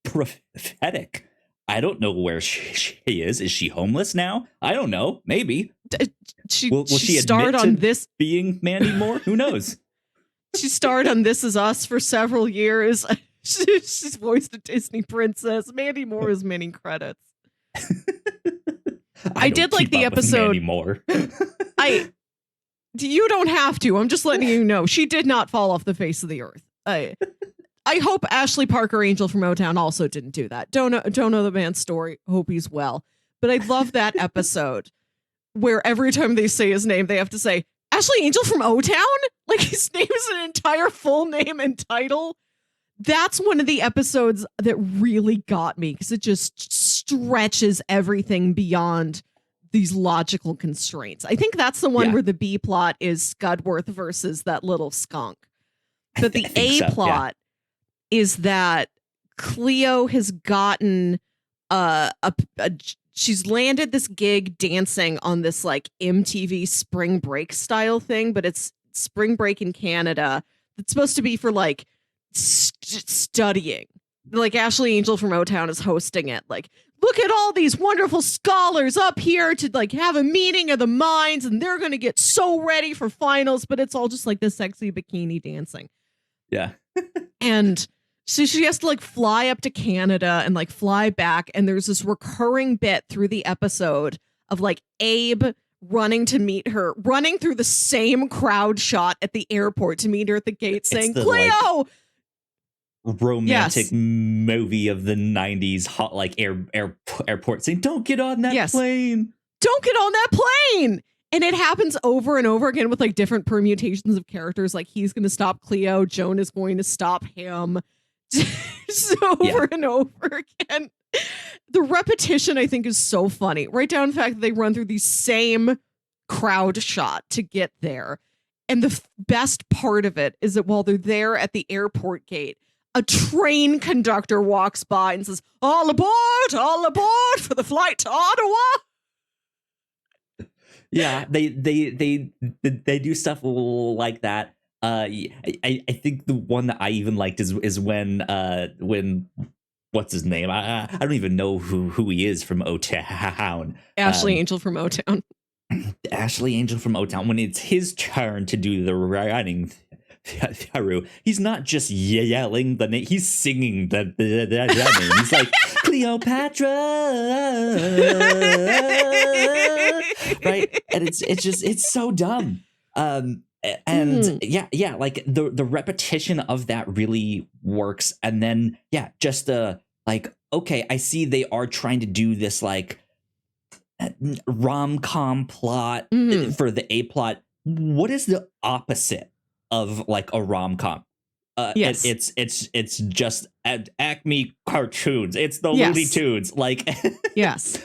prophetic. I don't know where she is. Is she homeless now? I don't know. Maybe. Will she starred on this being Mandy Moore? Who knows? She starred on This Is Us for several years. She's voiced a Disney princess. Mandy Moore has many credits. I did like the episode. Mandy Moore. You don't have to. I'm just letting you know. She did not fall off the face of the earth. I hope Ashley Parker Angel from O-Town also didn't do that. Don't know the man's story. Hope he's well. But I love that episode where every time they say his name, they have to say, Ashley Angel from O-Town? Like his name is an entire full name and title. That's one of the episodes that really got me because it just stretches everything beyond these logical constraints. I think that's the one where the B plot is Scudworth versus that little skunk. But the A plot is that Cleo has gotten she's landed this gig dancing on this like MTV spring break style thing, but it's spring break in Canada. It's supposed to be for like studying. Like Ashley Angel from O-Town is hosting it. Like, look at all these wonderful scholars up here to like have a meeting of the minds, and they're going to get so ready for finals, but it's all just like this sexy bikini dancing. Yeah. And so she has to like fly up to Canada and like fly back. And there's this recurring bit through the episode of like Abe running to meet her, running through the same crowd shot at the airport to meet her at the gate saying, Cleo! Romantic movie of the 90s, hot like airport saying, don't get on that plane. Don't get on that plane. And it happens over and over again with like different permutations of characters. Like he's going to stop Cleo. Joan is going to stop him. Just over and over again. The repetition, I think, is so funny. Right down to the fact that they run through the same crowd shot to get there. And the best part of it is that while they're there at the airport gate, a train conductor walks by and says, all aboard for the flight to Ottawa. Yeah, they do stuff like that. I think the one that I even liked is when what's his name? I don't even know who he is from O-Town. Ashley Angel from O-Town. Ashley Angel from O-Town. When it's his turn to do the writing, he's not just yelling the name, he's singing the name. He's like, Cleopatra, right? And it's so dumb. And like the repetition of that really works. And then just like, okay, I see they are trying to do this like rom-com plot for the A plot. What is the opposite of like a rom-com? It's just Acme cartoons. It's the Looney Tunes. Like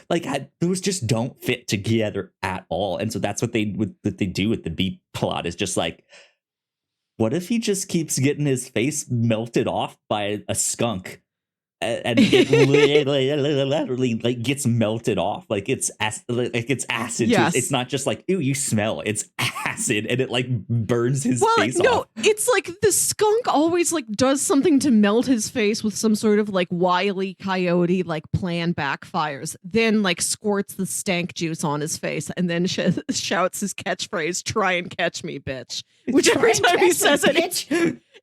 like those just don't fit together at all. And so that's what they do with the B plot is just like, what if he just keeps getting his face melted off by a skunk? And it literally like gets melted off like it's acid. Yes. It's not just like, ew, you smell. It's acid, and it like burns his face off. It's like the skunk always like does something to melt his face with some sort of like wily coyote like plan backfires, then like squirts the stank juice on his face, and then shouts his catchphrase, "Try and catch me, bitch." Which every time he says it,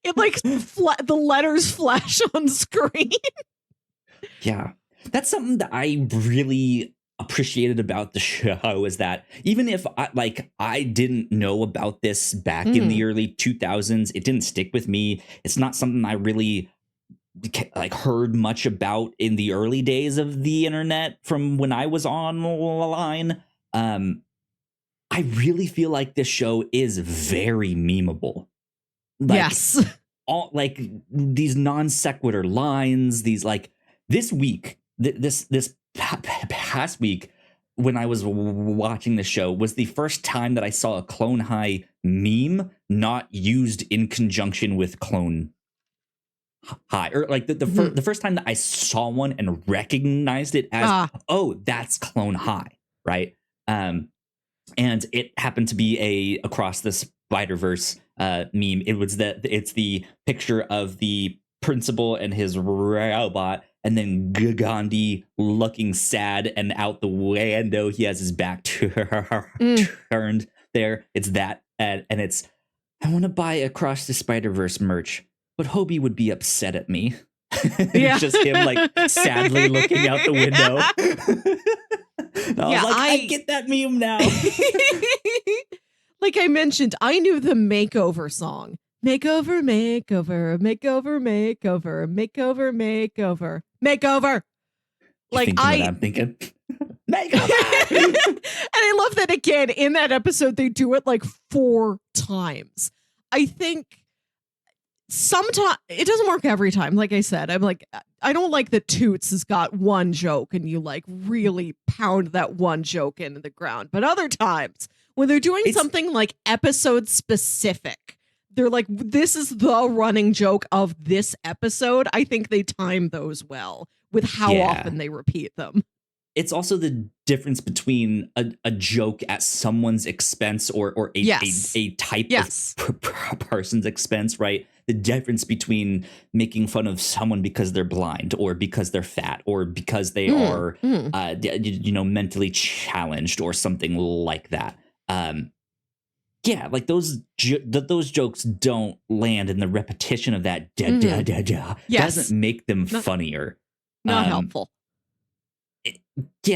it like the letters flash on screen. Yeah, that's something that I really appreciated about the show is that even if I didn't know about this back in the early 2000s, it didn't stick with me. It's not something I really like heard much about in the early days of the internet from when I was online. I really feel like this show is very memeable. Like, yes. All like these non sequitur lines, these like this week, this past week when I was watching the show was the first time that I saw a Clone High meme not used in conjunction with Clone High, or like the first time that I saw one and recognized it as oh, that's Clone High, right? And it happened to be a Across the Spider-Verse meme. It's the picture of the principal and his robot, and then Ghandi looking sad and out the window. He has his back turned there. It's that, and it's, I want to buy Across the Spider-Verse merch, but Hobie would be upset at me. It's just him like sadly looking out the window. I was like, I get that meme now. like I mentioned, I knew the makeover song. Makeover, makeover, makeover, makeover, makeover, makeover, makeover. You Like thinking what I'm thinking? Makeover! and I love that again in that episode they do it like 4 times. I think sometimes it doesn't work every time. Like I said, I'm like, I don't like that Toots has got one joke and you like really pound that one joke into the ground. But other times when they're doing something like episode specific, they're like, this is the running joke of this episode. I think they time those well with how often they repeat them. It's also the difference between a joke at someone's expense or a type of person's expense, right? The difference between making fun of someone because they're blind or because they're fat or because they are, mentally challenged or something like that. Like those jokes don't land, and the repetition of that doesn't make them funnier. Not helpful.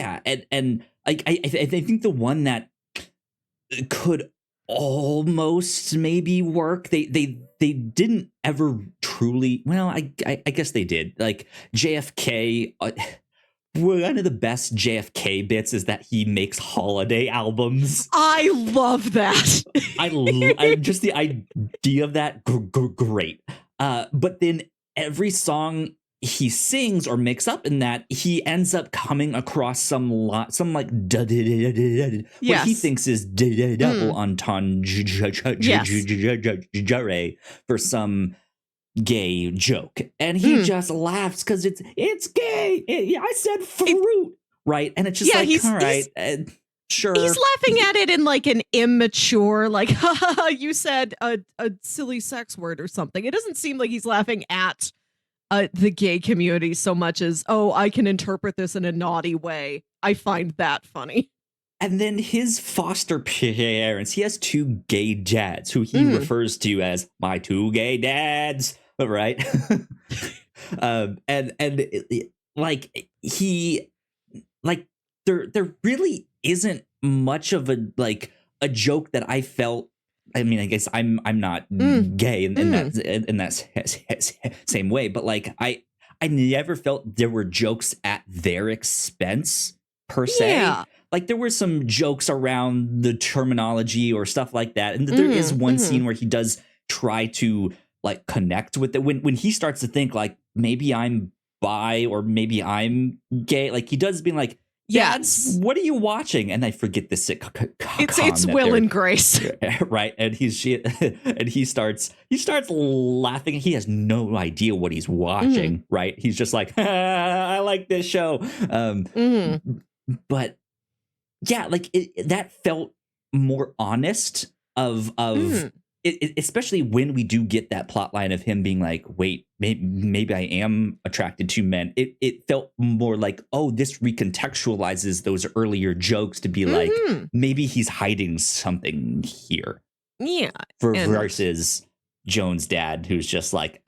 And I think the one that could almost maybe work, they didn't ever truly, well, I guess they did. Like JFK, one of the best JFK bits is that he makes holiday albums. I love that. I just the idea of that great. But then every song he sings or makes up in that, he ends up coming across some like what he thinks is double entendre for some gay joke, and he just laughs because it's gay. I said fruit, right? And it's just all right. Sure. He's laughing at it in like an immature, like, you said a silly sex word or something. It doesn't seem like he's laughing at the gay community so much as, I can interpret this in a naughty way. I find that funny. And then his foster parents, he has 2 gay dads who he refers to as my 2 gay dads, right? There really isn't much of a joke that I felt. I mean, I guess I'm not gay in that same way, but like I never felt there were jokes at their expense per se. Yeah. Like there were some jokes around the terminology or stuff like that, and there is one scene where he does try to like connect with it when he starts to think like maybe I'm bi or maybe I'm gay. Like he does being like, yes, what are you watching? And I forget the sitcom. It's Will and Grace, right? And he starts laughing. He has no idea what he's watching, right? He's just like, I like this show. But yeah, like that felt more honest of it, especially when we do get that plot line of him being like, wait, maybe I am attracted to men. It felt more like, this recontextualizes those earlier jokes to be like, maybe he's hiding something here. Yeah. Versus Joan's dad, who's just like,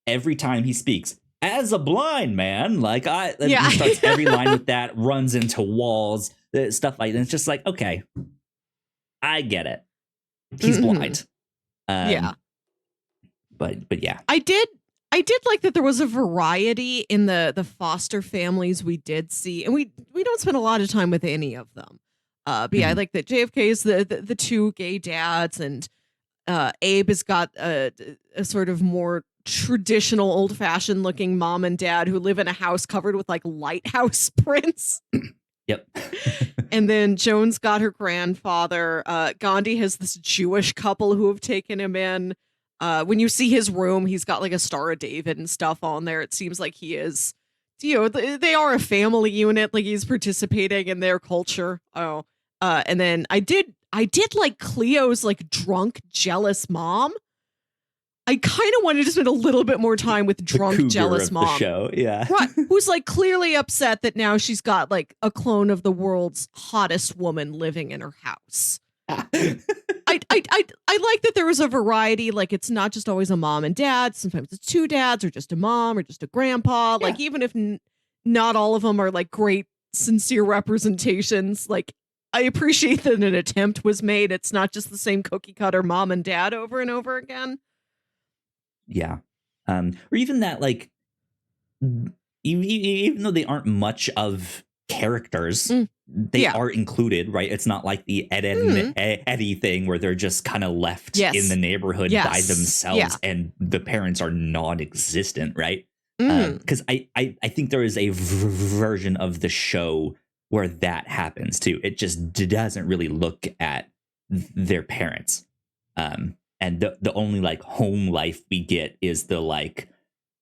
every time he speaks, as a blind man, like he starts every line with that, runs into walls, stuff like that. It's just like, okay, I get it. He's blind. But yeah. I did like that there was a variety in the foster families we did see, and we don't spend a lot of time with any of them. But yeah, I like that JFK is the 2 gay dads, and Abe has got a sort of more traditional old-fashioned looking mom and dad who live in a house covered with like lighthouse prints. Yep. And then Joan's got her grandfather. Ghandi has this Jewish couple who have taken him in. When you see his room, he's got like a Star of David and stuff on there. It seems like he is, they are a family unit. Like he's participating in their culture. And then I did like Cleo's like drunk, jealous mom. I kind of wanted to spend a little bit more time with drunk, jealous mom. The show, yeah. Right, who's like clearly upset that now she's got like a clone of the world's hottest woman living in her house. I like that there was a variety. Like it's not just always a mom and dad. Sometimes it's 2 dads or just a mom or just a grandpa. Yeah. Like even if not all of them are like great, sincere representations, like I appreciate that an attempt was made. It's not just the same cookie cutter mom and dad over and over again. Yeah. Or even that, like, even though they aren't much of characters, they are included, right? It's not like the Ed and Eddie thing where they're just kind of left in the neighborhood by themselves and the parents are non-existent, right? Because I think there is a version of the show where that happens too. It just doesn't really look at their parents. And the only like home life we get is the like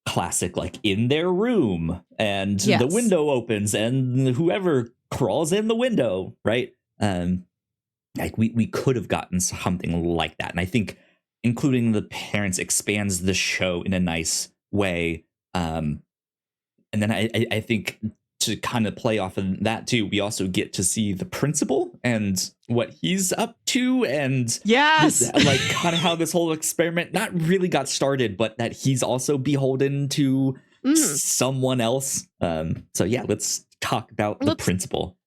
classic, like in their room and the window opens and whoever crawls in the window, right? Like we could have gotten something like that. And I think including the parents expands the show in a nice way. And then I think to kind of play off of that too, we also get to see the principal and what he's up to, and like kind of how this whole experiment not really got started, but that he's also beholden to someone else. So yeah, let's talk about the principal.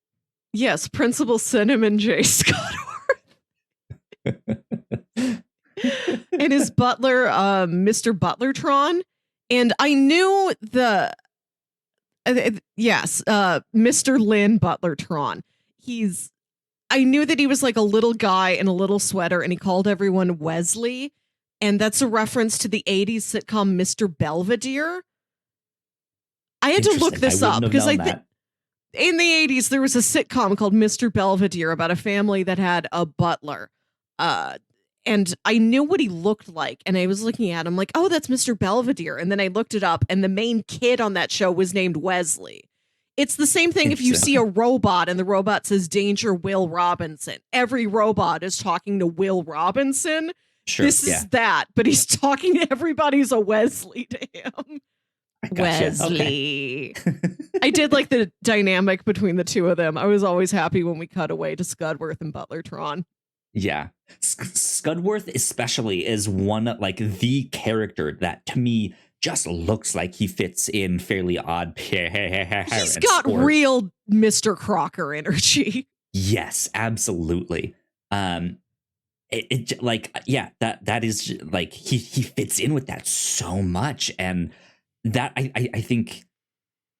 Yes, Principal Cinnamon J. Scudworth. And his butler, Mr. Butlertron. And I knew Mr. Lynn Butlertron. I knew that he was like a little guy in a little sweater and he called everyone Wesley. And that's a reference to the 80s sitcom Mr. Belvedere. I had to look this up because I think in the 80s there was a sitcom called Mr. Belvedere about a family that had a butler. And I knew what he looked like. And I was looking at him like, oh, that's Mr. Belvedere. And then I looked it up and the main kid on that show was named Wesley. It's the same thing if you see a robot and the robot says Danger Will Robinson. Every robot is talking to Will Robinson. Sure, this is that, but he's talking to everybody as a Wesley to him. Wesley. Okay. I did like the dynamic between the two of them. I was always happy when we cut away to Scudworth and Butlertron. Yeah. Scudworth especially is one, like the character that to me just looks like he fits in Fairly Odd Parents. He's got real Mr. Crocker energy. Yes, absolutely. That is like he fits in with that so much. And that I think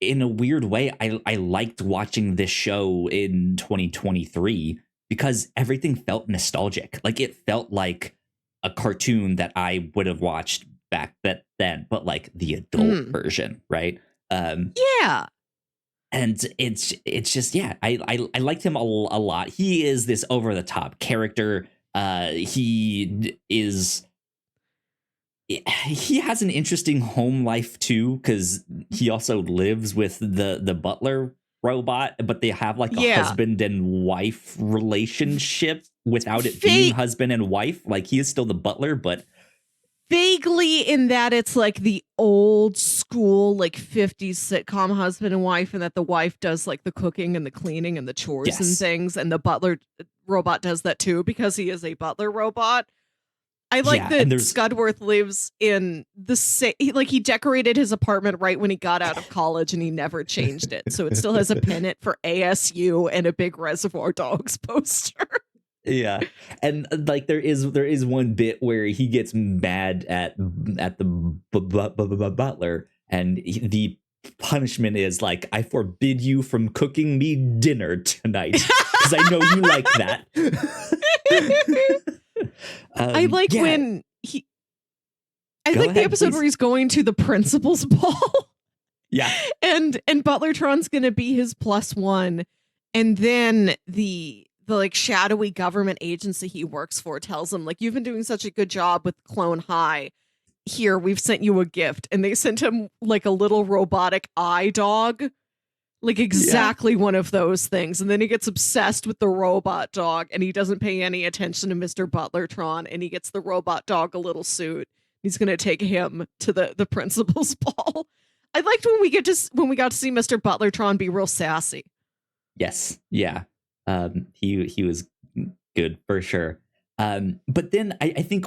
in a weird way, I liked watching this show in 2023 because everything felt nostalgic. Like it felt like a cartoon that I would have watched back then, but like the adult version, right? Yeah. And it's just, yeah, I liked him a lot. He is this over the top character. He has an interesting home life too, because he also lives with the butler robot, but they have like a husband and wife relationship without it being husband and wife. Like he is still the butler, but vaguely in that it's like the old school like 50s sitcom husband and wife, and that the wife does like the cooking and the cleaning and the chores and things, and the butler robot does that too because he is a butler robot. I like that Scudworth lives in the same, like he decorated his apartment right when he got out of college and he never changed it. So it still has a pennant for ASU and a big Reservoir Dogs poster. Yeah. And like there is one bit where he gets mad at the butler, and the punishment is like, I forbid you from cooking me dinner tonight because I know you like that. I like when he I like the episode where he's going to the principal's ball. Yeah. And Butlertron's gonna be his +1. And then the like shadowy government agency he works for tells him, like, you've been doing such a good job with Clone High. Here, we've sent you a gift. And they sent him like a little robotic eye dog. Like exactly one of those things. And then he gets obsessed with the robot dog and he doesn't pay any attention to Mr. Butlertron, and he gets the robot dog a little suit. He's going to take him to the principal's ball. I liked when we got to see Mr. Butlertron be real sassy. Yes. Yeah. He was good for sure. But then I think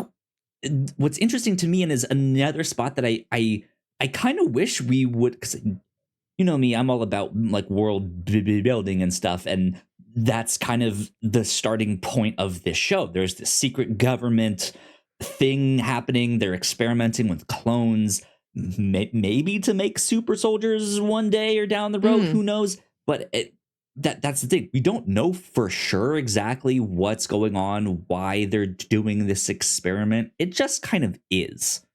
what's interesting to me and is another spot that I kind of wish we would, 'cause you know me, I'm all about like world building and stuff. And that's kind of the starting point of this show. There's this secret government thing happening. They're experimenting with clones, maybe to make super soldiers one day or down the road. Who knows? But that's the thing. We don't know for sure exactly what's going on, why they're doing this experiment. It just kind of is.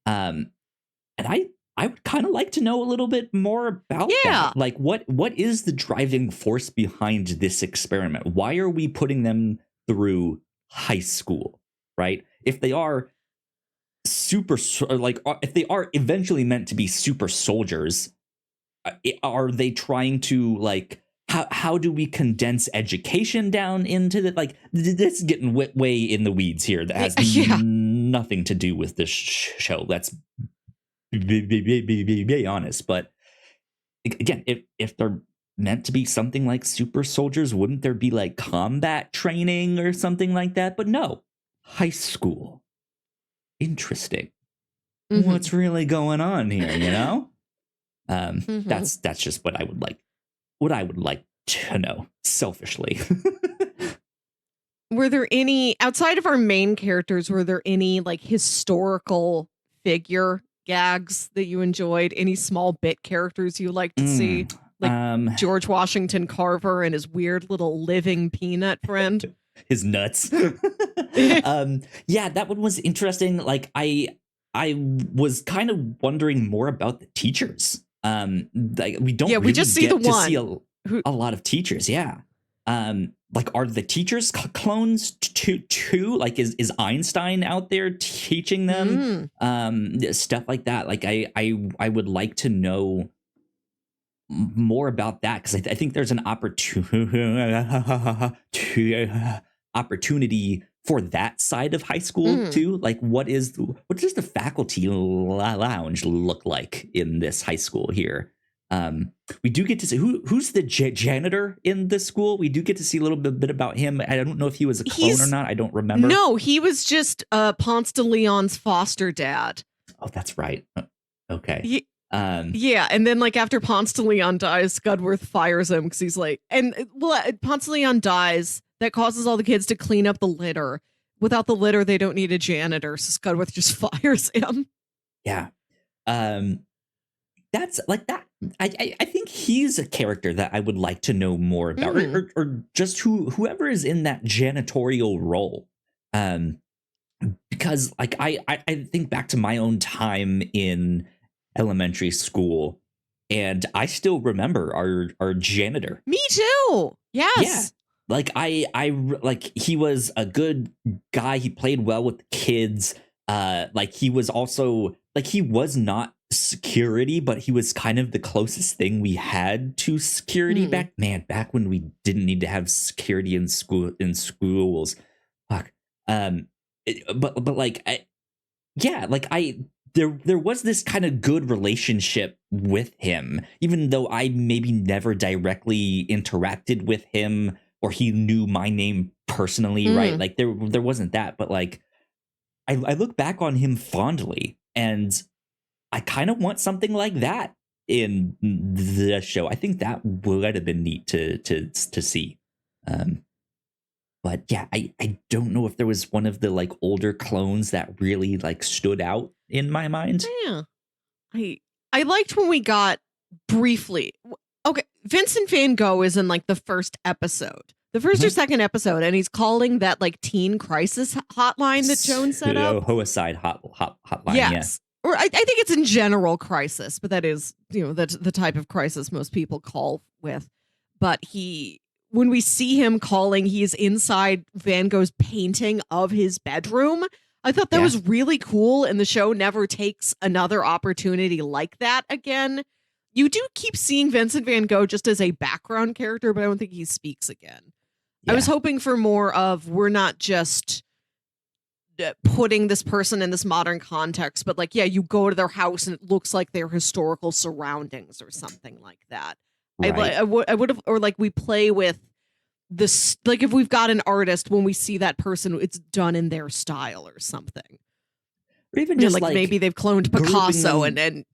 And I would kind of like to know a little bit more about that. Like, what is the driving force behind this experiment? Why are we putting them through high school, right? If they are if they are eventually meant to be super soldiers, are they trying to, like, how do we condense education down into the, like, this is getting way in the weeds here. That has nothing to do with this show. Let's be honest. But again, if they're meant to be something like super soldiers, wouldn't there be like combat training or something like that? But no, high school. Interesting. What's really going on here, you know? That's just what I would like to know, selfishly. Were there any, outside of our main characters, were there any like historical figure gags that you enjoyed? Any small bit characters you liked to see? Like George Washington Carver and his weird little living peanut friend. His nuts. Yeah, that one was interesting. Like, I was kind of wondering more about the teachers. Like, we don't really just see get the to one see a lot of teachers. Yeah. Like, are the teachers clones too? Like, is Einstein out there teaching them stuff like that? Like, I would like to know more about that, because I think there's an opportunity for that side of high school too. Like, what does the faculty lounge look like in this high school here? We do get to see who's the janitor in the school. We do get to see a little bit about him. I don't know if he was a clone or not. I don't remember. No, he was just Ponce de Leon's foster dad. Oh, that's right. Okay. Yeah, and then like after Ponce de Leon dies, Scudworth fires him because he's like, Ponce de Leon dies. That causes all the kids to clean up the litter. Without the litter, they don't need a janitor, so Scudworth just fires him. Yeah. That's like that. I think he's a character that I would like to know more about, or just whoever is in that janitorial role. Because like I think back to my own time in elementary school, and I still remember our janitor. Me too. Yes. Yeah. Like I like, he was a good guy. He played well with the kids. Like, he was also, like, he was not security, but he was kind of the closest thing we had to security back when we didn't need to have security in schools. Fuck. But like, there was this kind of good relationship with him, even though I maybe never directly interacted with him, or he knew my name personally, right? Like, there wasn't that, but like, I look back on him fondly, and I kind of want something like that in the show. I think that would have been neat to see. But yeah, I don't know if there was one of the like older clones that really like stood out in my mind. Yeah, I liked when we got briefly. Okay, Vincent Van Gogh is in like the first episode, the first or second episode, and he's calling that like teen crisis hotline that Joan set up. Homicide hotline. Yes. Yeah. Or I think it's in general crisis, but that is, that's the type of crisis most people call with. But when we see him calling, he's inside Van Gogh's painting of his bedroom. I thought that was really cool, and the show never takes another opportunity like that again. You do keep seeing Vincent Van Gogh just as a background character, but I don't think he speaks again. Yeah. I was hoping for more of, we're not just putting this person in this modern context, but like, you go to their house and it looks like their historical surroundings or something like that. Right. I would have, or like, we play with this, like, if we've got an artist, when we see that person, it's done in their style or something. Or even just like maybe they've cloned Picasso and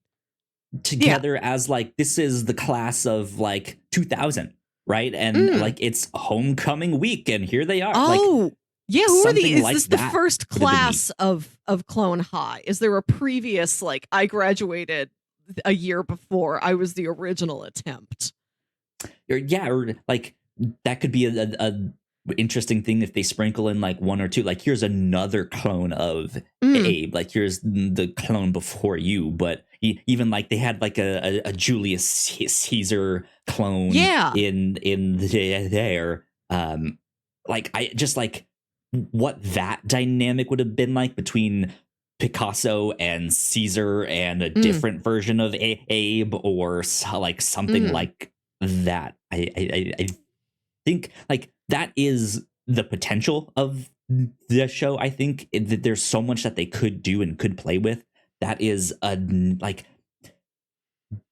together as like, this is the class of like 2000. right? And like it's homecoming week, and here they are. Oh, yeah. Who are something Is like this the that first would have been class of Clone High? Is there a previous, like, I graduated a year before, I was the original attempt? Or like that could be a interesting thing if they sprinkle in like one or two. Like here's another clone of Abe. Like here's the clone before you. But even like they had like a Julius Caesar clone. Yeah. In there. Like I just like what that dynamic would have been like between Picasso and Caesar and a different version of Abe, or like something like that. I think like that is the potential of the show. I think that there's so much that they could do and could play with. That is like,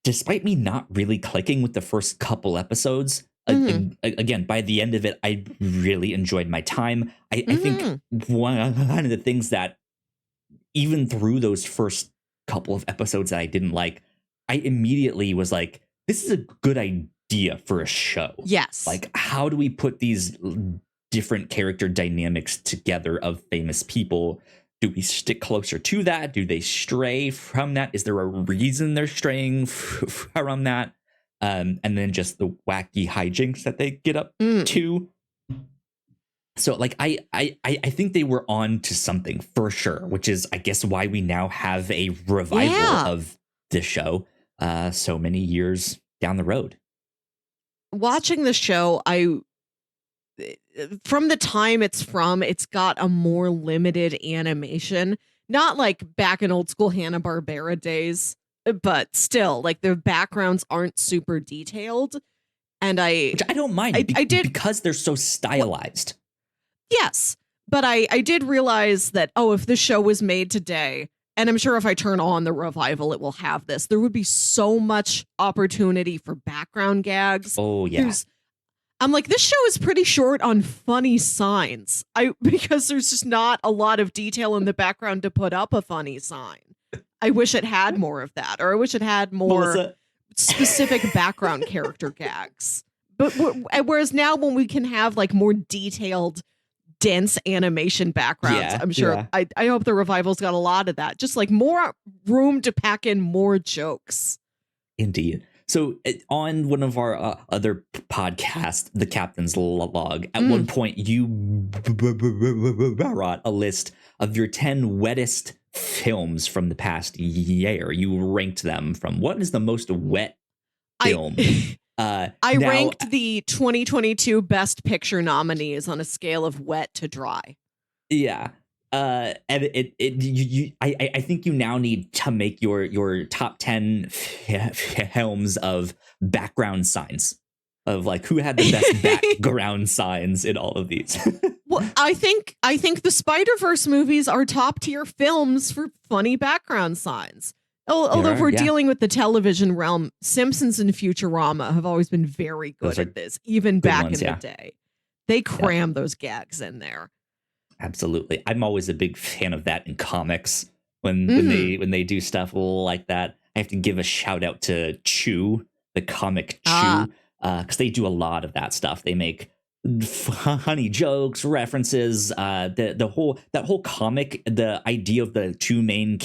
despite me not really clicking with the first couple episodes, again, by the end of it, I really enjoyed my time. I think one of the things that, even through those first couple of episodes that I didn't like, I immediately was like, this is a good idea for a show. Yes. Like, how do we put these different character dynamics together of famous people? Do we stick closer to that? Do they stray from that? Is there a reason they're straying from that? And then just the wacky hijinks that they get up to. So like I think they were on to something for sure, which is I guess why we now have a revival of this show so many years down the road. Watching the show, from the time it's got a more limited animation, not like back in old school Hanna-Barbera days, but still, like, the backgrounds aren't super detailed. And which I don't mind. I did, because they're so stylized. Yes, but I did realize that, if this show was made today, and I'm sure if I turn on the revival, it will have this, there would be so much opportunity for background gags. Oh, yeah. I'm like, this show is pretty short on funny signs. Because there's just not a lot of detail in the background to put up a funny sign. I wish it had more of that, or I wish it had more specific background character gags. But whereas now, when we can have like more detailed, dense animation backgrounds, I'm sure. I hope the revival's got a lot of that. Just like more room to pack in more jokes. Indeed. So on one of our other podcasts, The Captain's Log, at one point you brought a list of your 10 wettest films from the past year. You ranked them from what is the most wet film. I ranked the 2022 Best Picture nominees on a scale of wet to dry. Yeah. And I think you now need to make your top 10 films of background signs, of like who had the best background signs in all of these. Well, I think the Spider-Verse movies are top tier films for funny background signs. Although if we're dealing with the television realm, Simpsons and Futurama have always been very good at this, even back in the day. They cram those gags in there. Absolutely. I'm always a big fan of that in comics. When they do stuff like that, I have to give a shout out to Chew, the comic Chew, because they do a lot of that stuff. They make funny jokes, references, that whole comic. The idea of the two main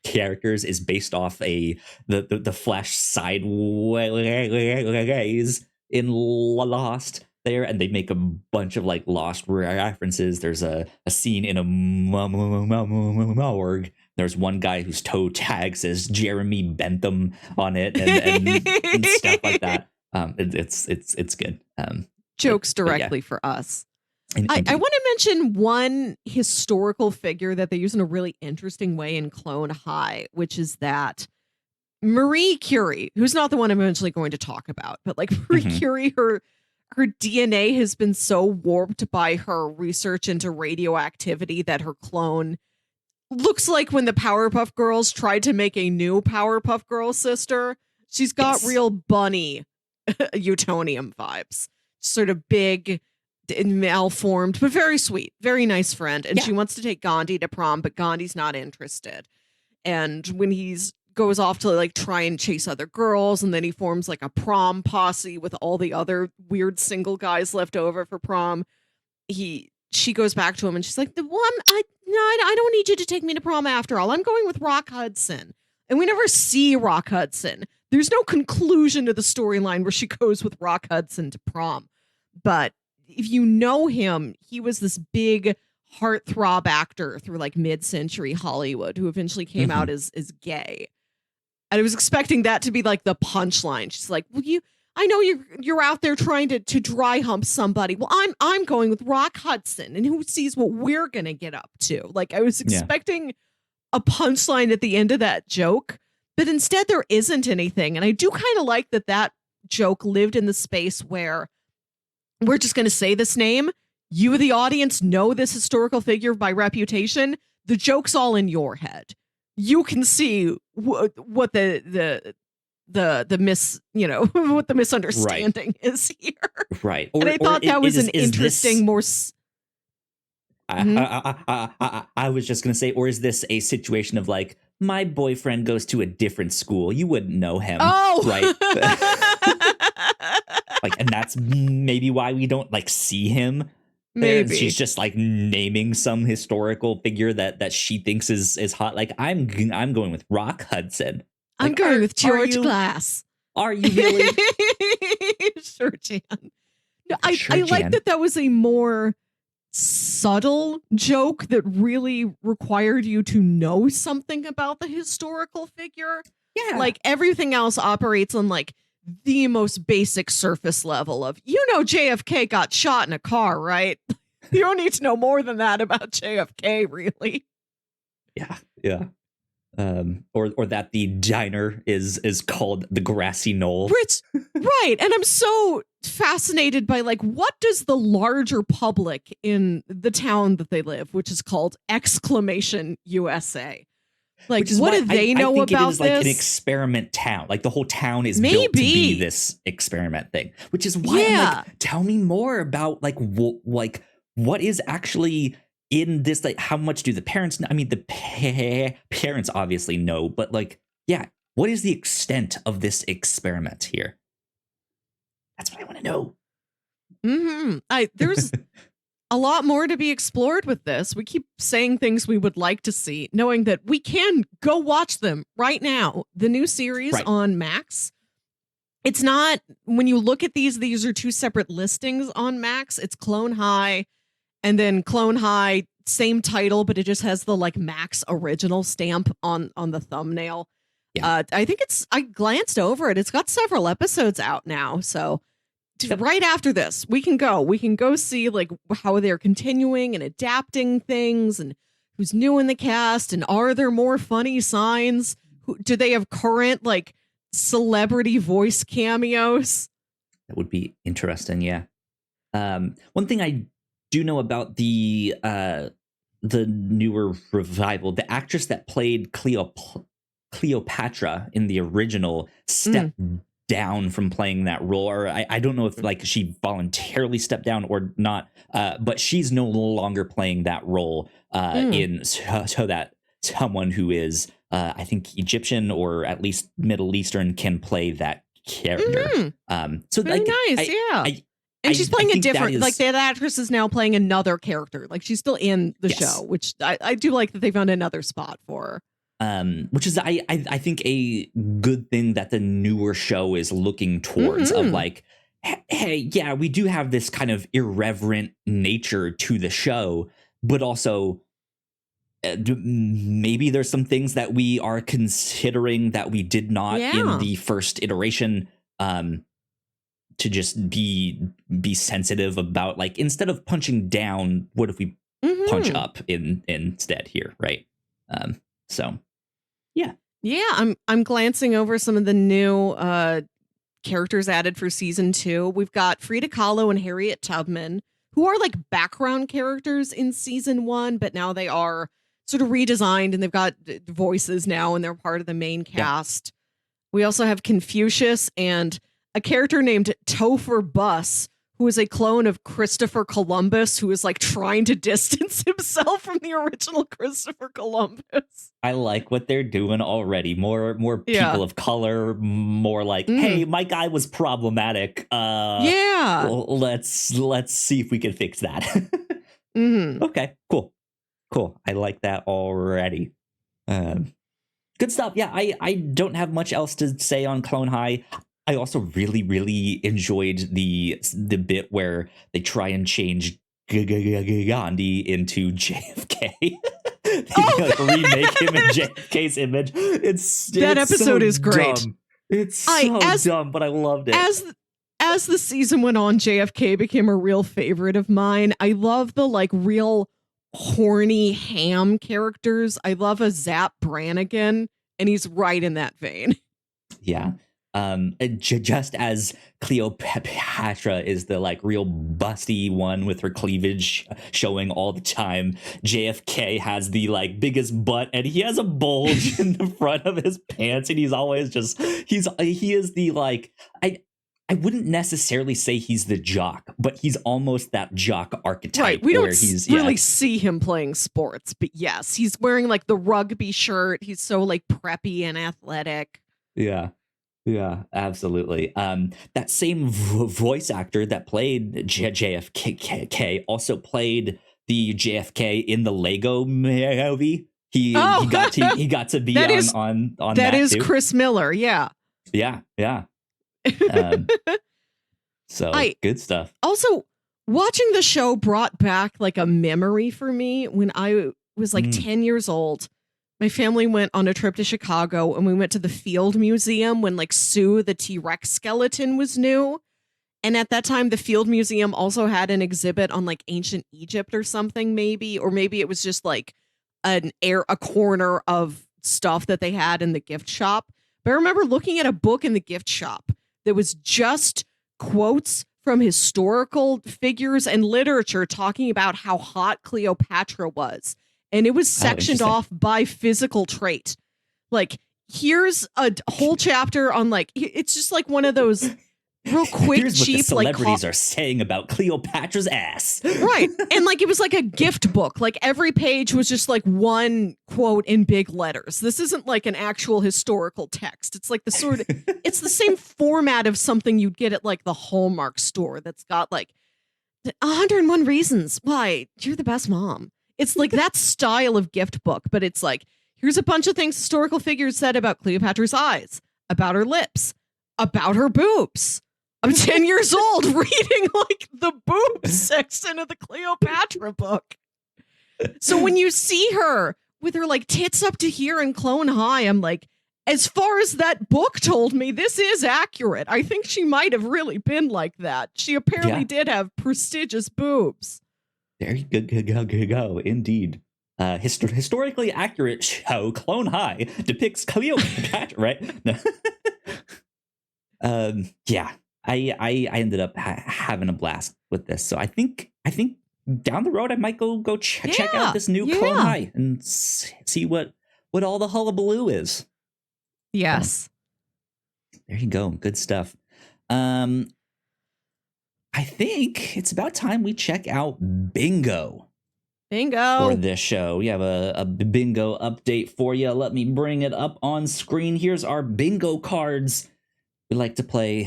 characters is based off the Flash sideways in Lost there, and they make a bunch of like Lost references. There's a scene in a morgue. There's one guy whose toe tag says Jeremy Bentham on it, and stuff like that. It's good. Jokes directly for us. I want to mention one historical figure that they use in a really interesting way in Clone High, which is that Marie Curie, who's not the one I'm eventually going to talk about, but like Marie Curie, her DNA has been so warped by her research into radioactivity that her clone looks like when the Powerpuff Girls tried to make a new Powerpuff Girl sister. She's got real bunny Utonium vibes, sort of big and malformed, but very sweet, very nice friend. And she wants to take Ghandi to prom, but Gandhi's not interested. And when he's goes off to like try and chase other girls, and then he forms like a prom posse with all the other weird single guys left over for prom. She goes back to him and she's like, I don't need you to take me to prom after all. I'm going with Rock Hudson. And we never see Rock Hudson. There's no conclusion to the storyline where she goes with Rock Hudson to prom. But if you know him, he was this big heartthrob actor through like mid-century Hollywood who eventually came out as gay. And I was expecting that to be like the punchline. She's like, well, I know you're out there trying to dry hump somebody. Well, I'm going with Rock Hudson, and who sees what we're gonna get up to? Like, I was expecting a punchline at the end of that joke, but instead there isn't anything. And I do kind of like that joke lived in the space where we're just gonna say this name. You, the audience, know this historical figure by reputation. The joke's all in your head. You can see what the what the misunderstanding is here. Right. And I thought that was an interesting, more. I was just going to say, or is this a situation of like, my boyfriend goes to a different school. You wouldn't know him. Oh, right. Like, and that's maybe why we don't like see him. Maybe she's just like naming some historical figure that she thinks is hot. Like, I'm going with Rock Hudson. I'm going with George Glass. Are you really? Sure, Jan. No, I like that was a more subtle joke that really required you to know something about the historical figure. Yeah. Like, everything else operates on like the most basic surface level of, JFK got shot in a car, right? You don't need to know more than that about JFK, really. Yeah. Or that the diner is called the Grassy Knoll. Right. And I'm so fascinated by like, what does the larger public in the town that they live, which is called USA. Like, what do they know about this? I think it is like an experiment town. Like, the whole town is built to be this experiment thing, which is why I'm like, tell me more about like what is actually in this. Like, how much do the parents know? I mean, the parents obviously know, but like, what is the extent of this experiment here? That's what I want to know. There's a lot more to be explored with this. We keep saying things we would like to see, knowing that we can go watch them right now. The new series on Max. It's not, when you look at these are two separate listings on Max. It's Clone High, and then Clone High, same title, but it just has the like Max original stamp on the thumbnail. Yeah. I glanced over it. It's got several episodes out now. So right after this, we can go see like how they're continuing and adapting things, and who's new in the cast, and are there more funny signs? Do they have current like celebrity voice cameos? That would be interesting. Yeah. One thing I do know about the newer revival, the actress that played Cleopatra in the original stepped down from playing that role, or I don't know if like she voluntarily stepped down or not, but she's no longer playing that role so that someone who is I think Egyptian or at least Middle Eastern can play that character. So really nice. And she's playing a different, like that actress is now playing another character. Like, she's still in the show, which I do like that they found another spot for her. Which is, I think, a good thing that the newer show is looking towards, of like, hey, yeah, we do have this kind of irreverent nature to the show, but also maybe there's some things that we are considering that we did not in the first iteration, to just be sensitive about, like, instead of punching down, what if we punch up instead here, right? So I'm glancing over some of the new characters added for season 2. We've got Frida Kahlo and Harriet Tubman, who are like background characters in season 1, but now they are sort of redesigned and they've got voices now and they're part of the main cast. We also have Confucius and a character named Topher Bus, who is a clone of Christopher Columbus, who is like trying to distance himself from the original Christopher Columbus. I like what they're doing already. More Yeah. people of color, more like, hey, my guy was problematic. Yeah. Let's see if we can fix that. Mm-hmm. Okay, cool. I like that already. Good stuff. Yeah, I don't have much else to say on Clone High. I also really enjoyed the bit where they try and change Gandhi into JFK. Remake him in JFK's image. That episode so is great. Dumb. It's so dumb, but I loved it. As the season went on, JFK became a real favorite of mine. I love the like real horny ham characters. I love a Zap Brannigan, and he's right in that vein. Yeah. Just as Cleopatra is the like real busty one with her cleavage showing all the time, JFK has the like biggest butt, and he has a bulge in the front of his pants, and he's always just he is the like I wouldn't necessarily say he's the jock, but he's almost that jock archetype. Right. We don't really see him playing sports, but yes, he's wearing like the rugby shirt. He's so like preppy and athletic. Yeah. Yeah, absolutely. That same voice actor that played JFK also played the JFK in the Lego movie. He got to be on that is too. Chris Miller. Yeah. Yeah. So good stuff. Also, watching the show brought back like a memory for me when I was like 10 years old. My family went on a trip to Chicago, and we went to the Field Museum when like Sue the T-Rex skeleton was new. And at that time, the Field Museum also had an exhibit on like ancient Egypt or something, or maybe it was just like a corner of stuff that they had in the gift shop. But I remember looking at a book in the gift shop that was just quotes from historical figures and literature talking about how hot Cleopatra was. And it was sectioned off by physical trait. Like, here's a whole chapter on like, it's just like one of those real quick, here's cheap, what the celebrities are saying about Cleopatra's ass. Right. And like, it was like a gift book. Like every page was just like one quote in big letters. This isn't like an actual historical text. It's like it's the same format of something you'd get at like the Hallmark store that's got like 101 reasons why you're the best mom. It's like that style of gift book, but it's like, here's a bunch of things historical figures said about Cleopatra's eyes, about her lips, about her boobs. I'm 10 years old reading like the boobs section of the Cleopatra book. So when you see her with her like tits up to here in Clone High, I'm like, as far as that book told me, this is accurate. I think she might have really been like that. She apparently did have prestigious boobs. There you go. Indeed. Historically accurate show, Clone High, depicts Cleopatra, right? Yeah. I ended up having a blast with this. So I think down the road I might go check out this new Clone High and see what all the hullabaloo is. Yes. There you go. Good stuff. I think it's about time we check out Bingo. For this show. We have a bingo update for you. Let me bring it up on screen. Here's our bingo cards. We like to play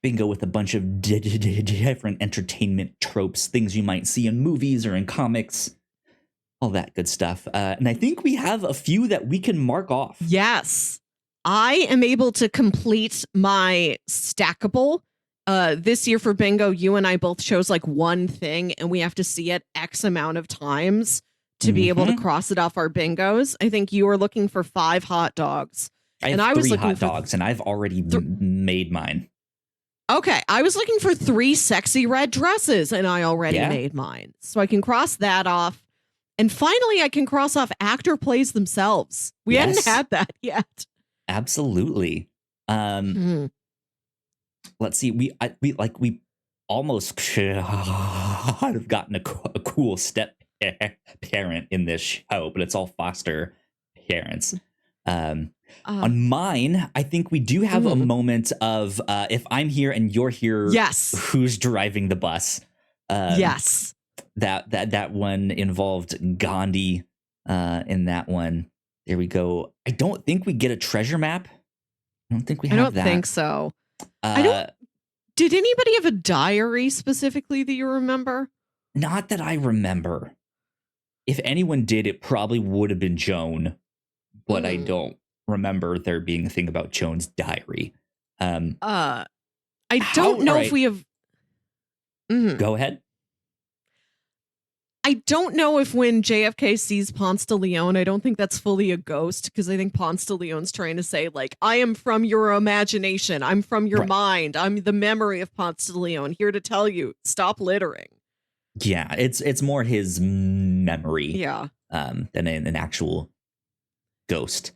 bingo with a bunch of different entertainment tropes, things you might see in movies or in comics, all that good stuff. And I think we have a few that we can mark off. Yes. I am able to complete my stackable. This year for bingo, you and I both chose like one thing, and we have to see it X amount of times to be able to cross it off our bingos. I think you were looking for 5 hot dogs. I was looking for 3 hot dogs, and I've already made mine. Okay, I was looking for 3 sexy red dresses, and I already made mine. So I can cross that off. And finally, I can cross off actor plays themselves. We hadn't had that yet. Absolutely. Let's see. We almost could have gotten a cool step parent in this show, but it's all foster parents. On mine, I think we do have a moment of if I'm here and you're here, yes, who's driving the bus? Yes. That one involved Ghandi in that one. There we go. I don't think we get a treasure map. I don't think we have that. I don't think so. Did anybody have a diary specifically that you remember? Not that I remember. If anyone did, it probably would have been Joan, but I don't remember there being a thing about Joan's diary. I don't know if we have. Go ahead. I don't know if when JFK sees Ponce de Leon, I don't think that's fully a ghost, because I think Ponce de Leon's trying to say, like, I am from your imagination. I'm from your mind. I'm the memory of Ponce de Leon, here to tell you, stop littering. Yeah, it's more his memory than an actual ghost.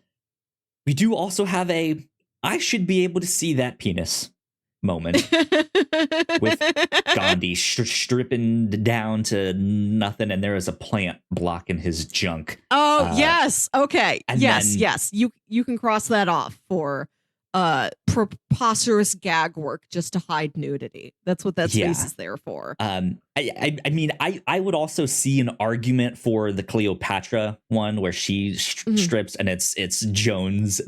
We do also have I should be able to see that penis moment with Ghandi stripping down to nothing, and there is a plant blocking his junk. Oh, yes. Okay. Yes. You can cross that off for preposterous gag work just to hide nudity. That's what that space is there for. I mean, I would also see an argument for the Cleopatra one where she strips and it's Joan's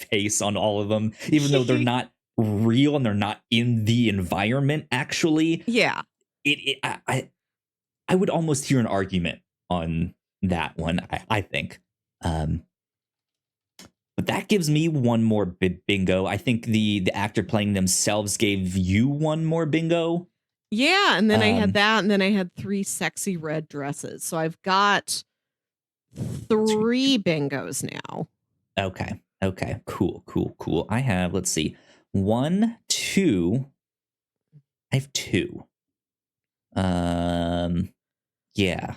face on all of them, even though they're not real and they're not in the environment actually. Yeah. I would almost hear an argument on that one, I think. But that gives me one more bingo. I think the actor playing themselves gave you one more bingo. Yeah, and then I had that, and then I had 3 sexy red dresses. So I've got 3 bingos now. Okay. Cool. I have, let's see, 1, 2. I have 2. Yeah.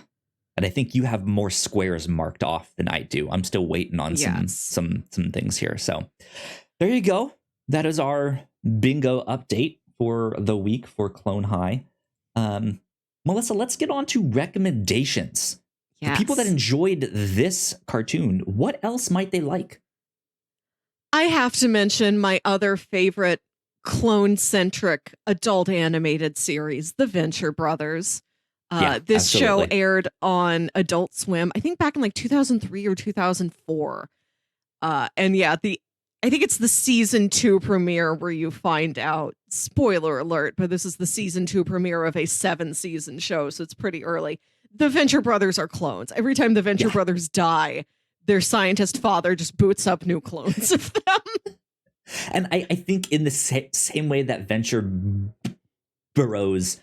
And I think you have more squares marked off than I do. I'm still waiting on some things here. So there you go. That is our bingo update for the week for Clone High. Melissa, let's get on to recommendations. Yes. For people that enjoyed this cartoon, what else might they like? I have to mention my other favorite clone-centric adult animated series, The Venture Brothers. This show aired on Adult Swim, I think back in like 2003 or 2004. And yeah, I think it's the season 2 premiere where you find out, spoiler alert, but this is the season 2 premiere of a 7-season show, so it's pretty early. The Venture Brothers are clones. Every time the Venture Brothers die, their scientist father just boots up new clones of them. And I think in the same way that Venture Burrows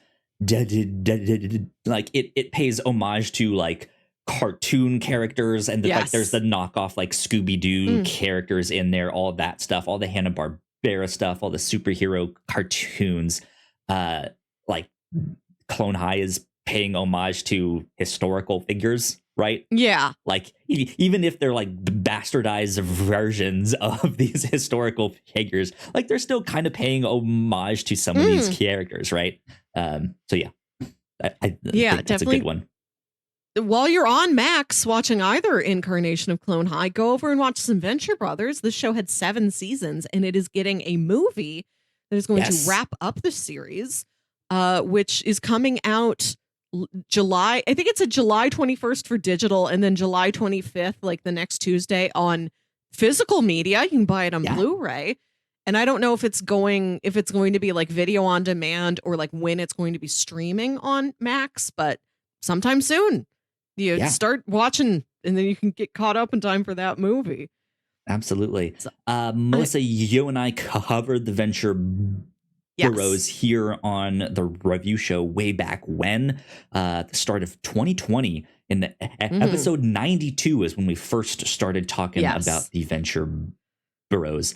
like it pays homage to like cartoon characters and like there's the knockoff like Scooby-Doo characters in there, all that stuff, all the Hanna-Barbera stuff, all the superhero cartoons. Like Clone High is paying homage to historical figures, right? Yeah. Like even if they're like bastardized versions of these historical figures, like they're still kind of paying homage to some of these characters, right? So yeah, I think that's a good one. While you're on Max watching either incarnation of Clone High, go over and watch some Venture Brothers. This show had 7 seasons, and it is getting a movie that is going to wrap up the series, which is coming out July. I think it's a July 21st for digital, and then July 25th, like the next Tuesday, on physical media. You can buy it on Blu-ray. And I don't know if it's going to be like video on demand or like when it's going to be streaming on Max, but sometime soon. You start watching and then you can get caught up in time for that movie. Absolutely. Melissa, you and I covered the Venture Burrows here on the review show way back when, the start of 2020. In episode 92 is when we first started talking about the Venture Burrows.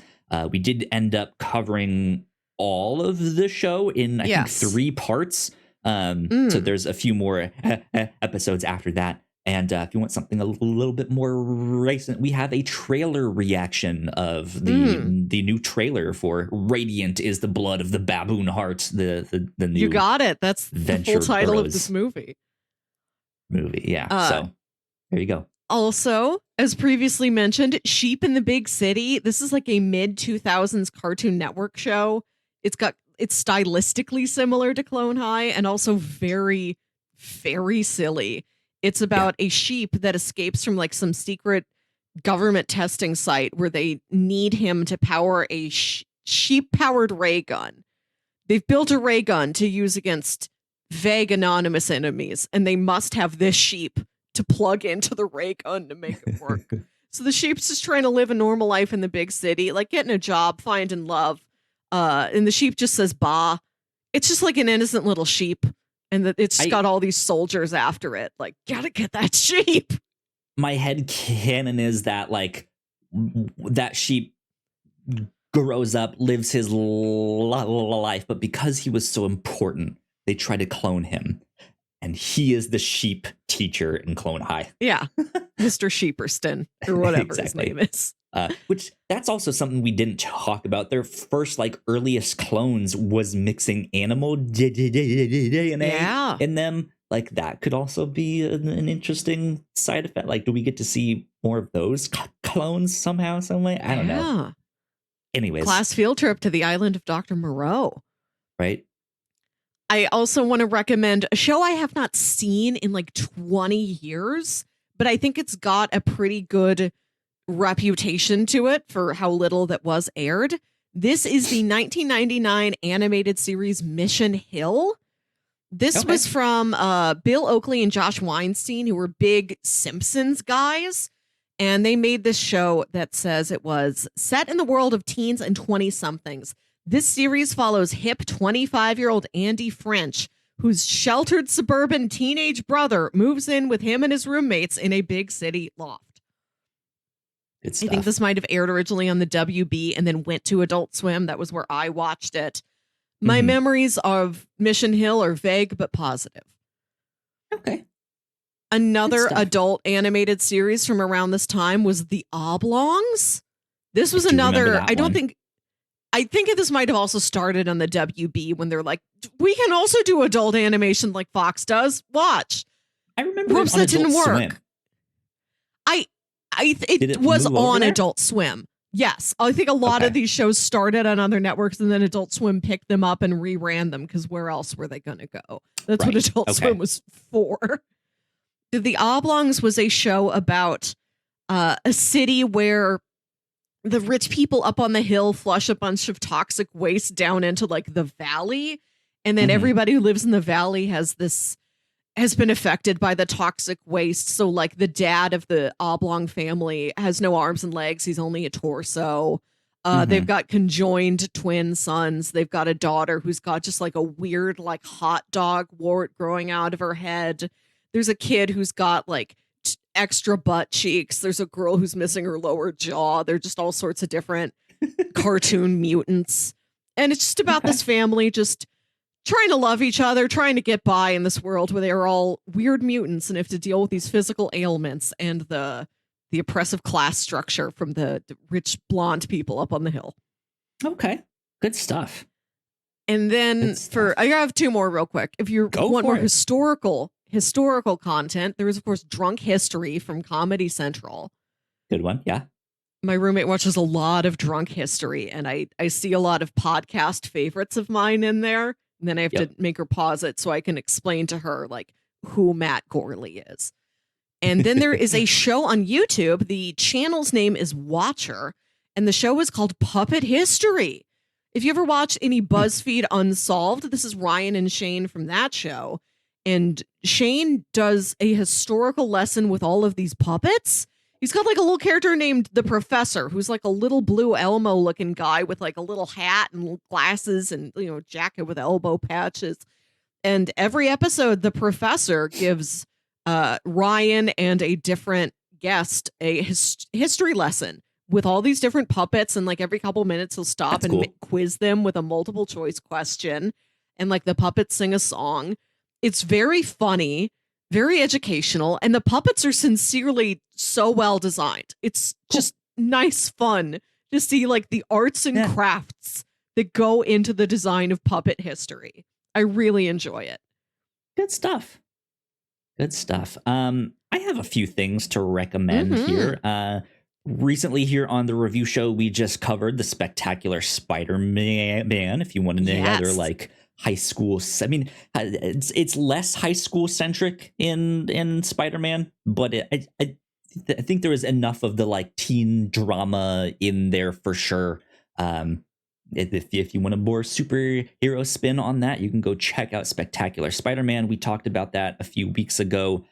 We did end up covering all of the show in, I think, 3 parts. So there's a few more episodes after that. And if you want something a little bit more recent, we have a trailer reaction of the new trailer for Radiant is the Blood of the Baboon Heart. The new You got it. That's the full title of this movie. Yeah. So there you go. Also, as previously mentioned, Sheep in the Big City. This is like a mid 2000s Cartoon Network show. It's stylistically similar to Clone High and also very, very silly. It's about a sheep that escapes from like some secret government testing site where they need him to power a sheep powered ray gun. They've built a ray gun to use against vague anonymous enemies, and they must have this sheep to plug into the ray gun to make it work. So the sheep's just trying to live a normal life in the big city, like getting a job, finding love. And the sheep just says bah. It's just like an innocent little sheep, and it's got all these soldiers after it. Like, gotta get that sheep. My head canon is that like that sheep grows up, lives his life, but because he was so important, they try to clone him. And he is the sheep teacher in Clone High. Yeah. Mr. Sheeperston, or whatever his name is. Which that's also something we didn't talk about. Their first like earliest clones was mixing animal DNA in them. Like that could also be an interesting side effect. Like, do we get to see more of those clones somehow, some way? I don't know. Anyways. Class field trip to the island of Dr. Moreau. Right. I also want to recommend a show I have not seen in like 20 years, but I think it's got a pretty good reputation to it for how little that was aired. This is the 1999 animated series Mission Hill. This was from Bill Oakley and Josh Weinstein, who were big Simpsons guys. And they made this show that says it was set in the world of teens and 20-somethings. This series follows hip 25-year-old Andy French, whose sheltered suburban teenage brother moves in with him and his roommates in a big city loft. Good stuff. I think this might have aired originally on the WB and then went to Adult Swim. That was where I watched it. My memories of Mission Hill are vague but positive. Okay. Another adult animated series from around this time was The Oblongs. This was another, I think this might have also started on the WB when they're like, we can also do adult animation like Fox does. Watch. I remember Whoops, that didn't work. Swim. It was on Adult Swim. Yes. I think a lot of these shows started on other networks and then Adult Swim picked them up and reran them because where else were they going to go? That's what Adult Swim was for. The Oblongs was a show about a city where the rich people up on the hill flush a bunch of toxic waste down into like the valley. And then everybody who lives in the valley has been affected by the toxic waste. So like the dad of the Oblong family has no arms and legs. He's only a torso. They've got conjoined twin sons. They've got a daughter who's got just like a weird like hot dog wart growing out of her head. There's a kid who's got like extra butt cheeks. There's a girl who's missing her lower jaw. They're just all sorts of different cartoon mutants. And it's just about this family just trying to love each other, trying to get by in this world where they're all weird mutants and have to deal with these physical ailments and the oppressive class structure from the rich blonde people up on the hill. Okay. Good stuff. And then I have two more real quick. If you want more historical content, there is, of course, Drunk History from Comedy Central. Good one. Yeah. My roommate watches a lot of Drunk History, and I see a lot of podcast favorites of mine in there. And then I have to make her pause it so I can explain to her like who Matt Gorley is. And then there is a show on YouTube. The channel's name is Watcher, and the show is called Puppet History. If you ever watch any BuzzFeed Unsolved, this is Ryan and Shane from that show. And Shane does a historical lesson with all of these puppets. He's got like a little character named the Professor, who's like a little Blue Elmo looking guy with like a little hat and glasses and, jacket with elbow patches. And every episode, the Professor gives Ryan and a different guest a history lesson with all these different puppets. And like every couple minutes, he'll stop quiz them with a multiple choice question. And like the puppets sing a song. It's very funny, very educational, and the puppets are sincerely so well designed. It's just nice fun to see like the arts and crafts that go into the design of puppet history. I really enjoy it. Good stuff. Good stuff. I have a few things to recommend Mhm. here. Recently here on the review show, we just covered the Spectacular Spider-Man. If you want any other Yes. like high school, I mean, it's less high school centric in Spider-Man, but I think there is enough of the like teen drama in there for sure. If you want a more superhero spin on that, you can go check out Spectacular Spider-Man. We talked about that a few weeks ago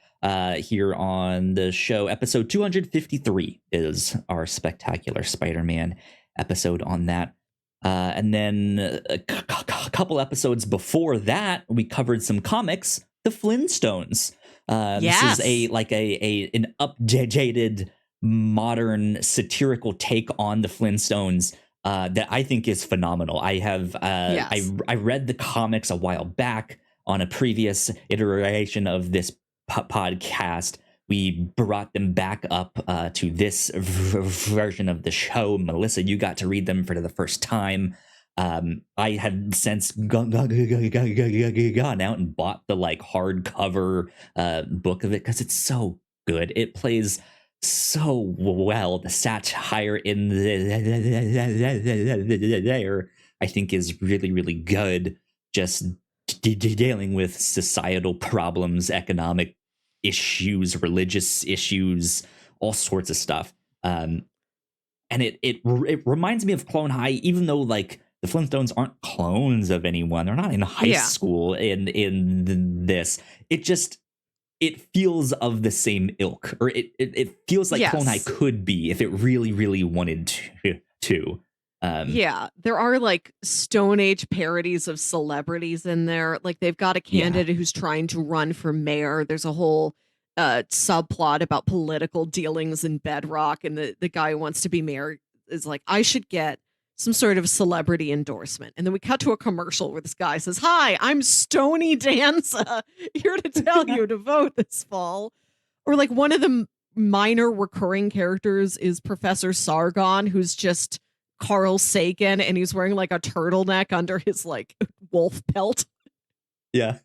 here on the show. Episode 253 is our Spectacular Spider-Man episode on that. And then a couple episodes before that, we covered some comics, the Flintstones. This is an updated, modern, satirical take on the Flintstones that I think is phenomenal. I have I read the comics a while back on a previous iteration of this podcast. We brought them back up to this version of the show. Melissa, you got to read them for the first time. I had since gone out and bought the like hardcover book of it because it's so good. It plays so well. The satire in there, I think, is really, really good. Just dealing with societal problems, economic issues, religious issues, all sorts of stuff. And it reminds me of Clone High, even though like the Flintstones aren't clones of anyone. They're not in high school in this. It feels of the same ilk, or it feels like Clone High could be if it really, really wanted to. There are like Stone Age parodies of celebrities in there. Like they've got a candidate who's trying to run for mayor. There's a whole subplot about political dealings in Bedrock, and the guy who wants to be mayor is like, I should get some sort of celebrity endorsement. And then we cut to a commercial where this guy says, "Hi, I'm Stony Danza, here to tell you to vote this fall." Or like one of the minor recurring characters is Professor Sargon, who's just Carl Sagan, and he's wearing like a turtleneck under his like wolf pelt. Yeah.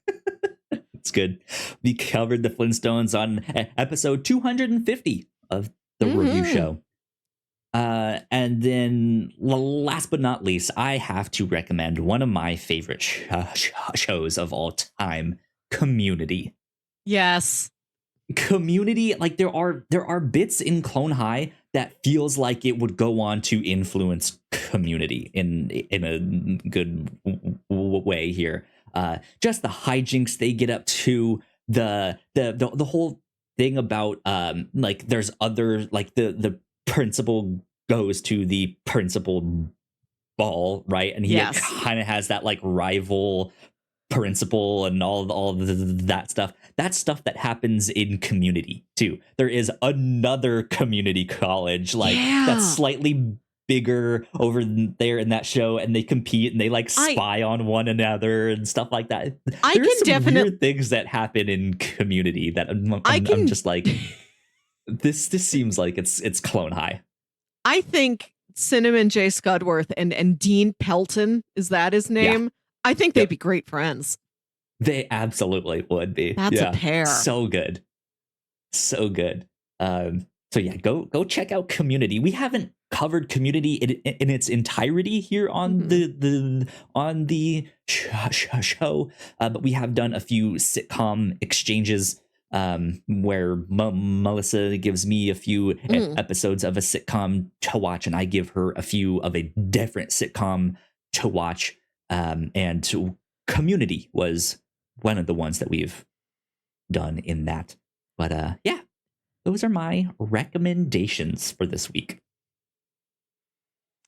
It's good. We covered the Flintstones on episode 250 of the review show. And then last but not least, I have to recommend one of my favorite shows of all time, Community. Yes. Community, like there are bits in Clone High that feels like it would go on to influence Community in a good way here. Just the hijinks they get up to, the whole thing about like there's other like the principal goes to the principal ball, right? And he kind of has that like rival principal and all that stuff. That's stuff that happens in Community too. There is another community college like that's slightly bigger over there in that show, and they compete and they like spy on one another and stuff like that. There's some definitely weird things that happen in Community that I'm just like, this seems like it's Clone High. I think Cinnamon J. Scudworth and Dean Pelton, is that his name? Yeah. I think they'd be great friends. They absolutely would be. That's a pair. So good. So good. So yeah, go check out Community. We haven't covered Community in its entirety here on the show, but we have done a few sitcom exchanges where Melissa gives me a few episodes of a sitcom to watch, and I give her a few of a different sitcom to watch. And Community was one of the ones that we've done in that. But yeah, those are my recommendations for this week.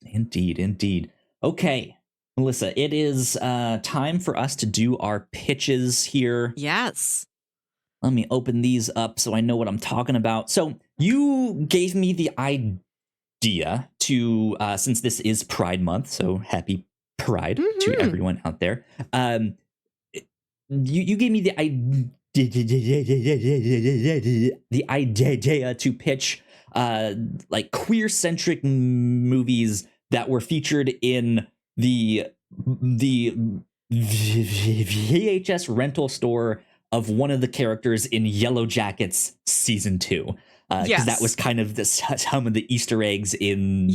Indeed. Okay, Melissa, it is time for us to do our pitches here. Yes. Let me open these up so I know what I'm talking about. So you gave me the idea to, since this is Pride Month, so happy Pride to everyone out there. You gave me the idea to pitch like queer-centric movies that were featured in the VHS rental store of one of the characters in Yellow Jackets season 2. Because that was kind of some of the Easter eggs in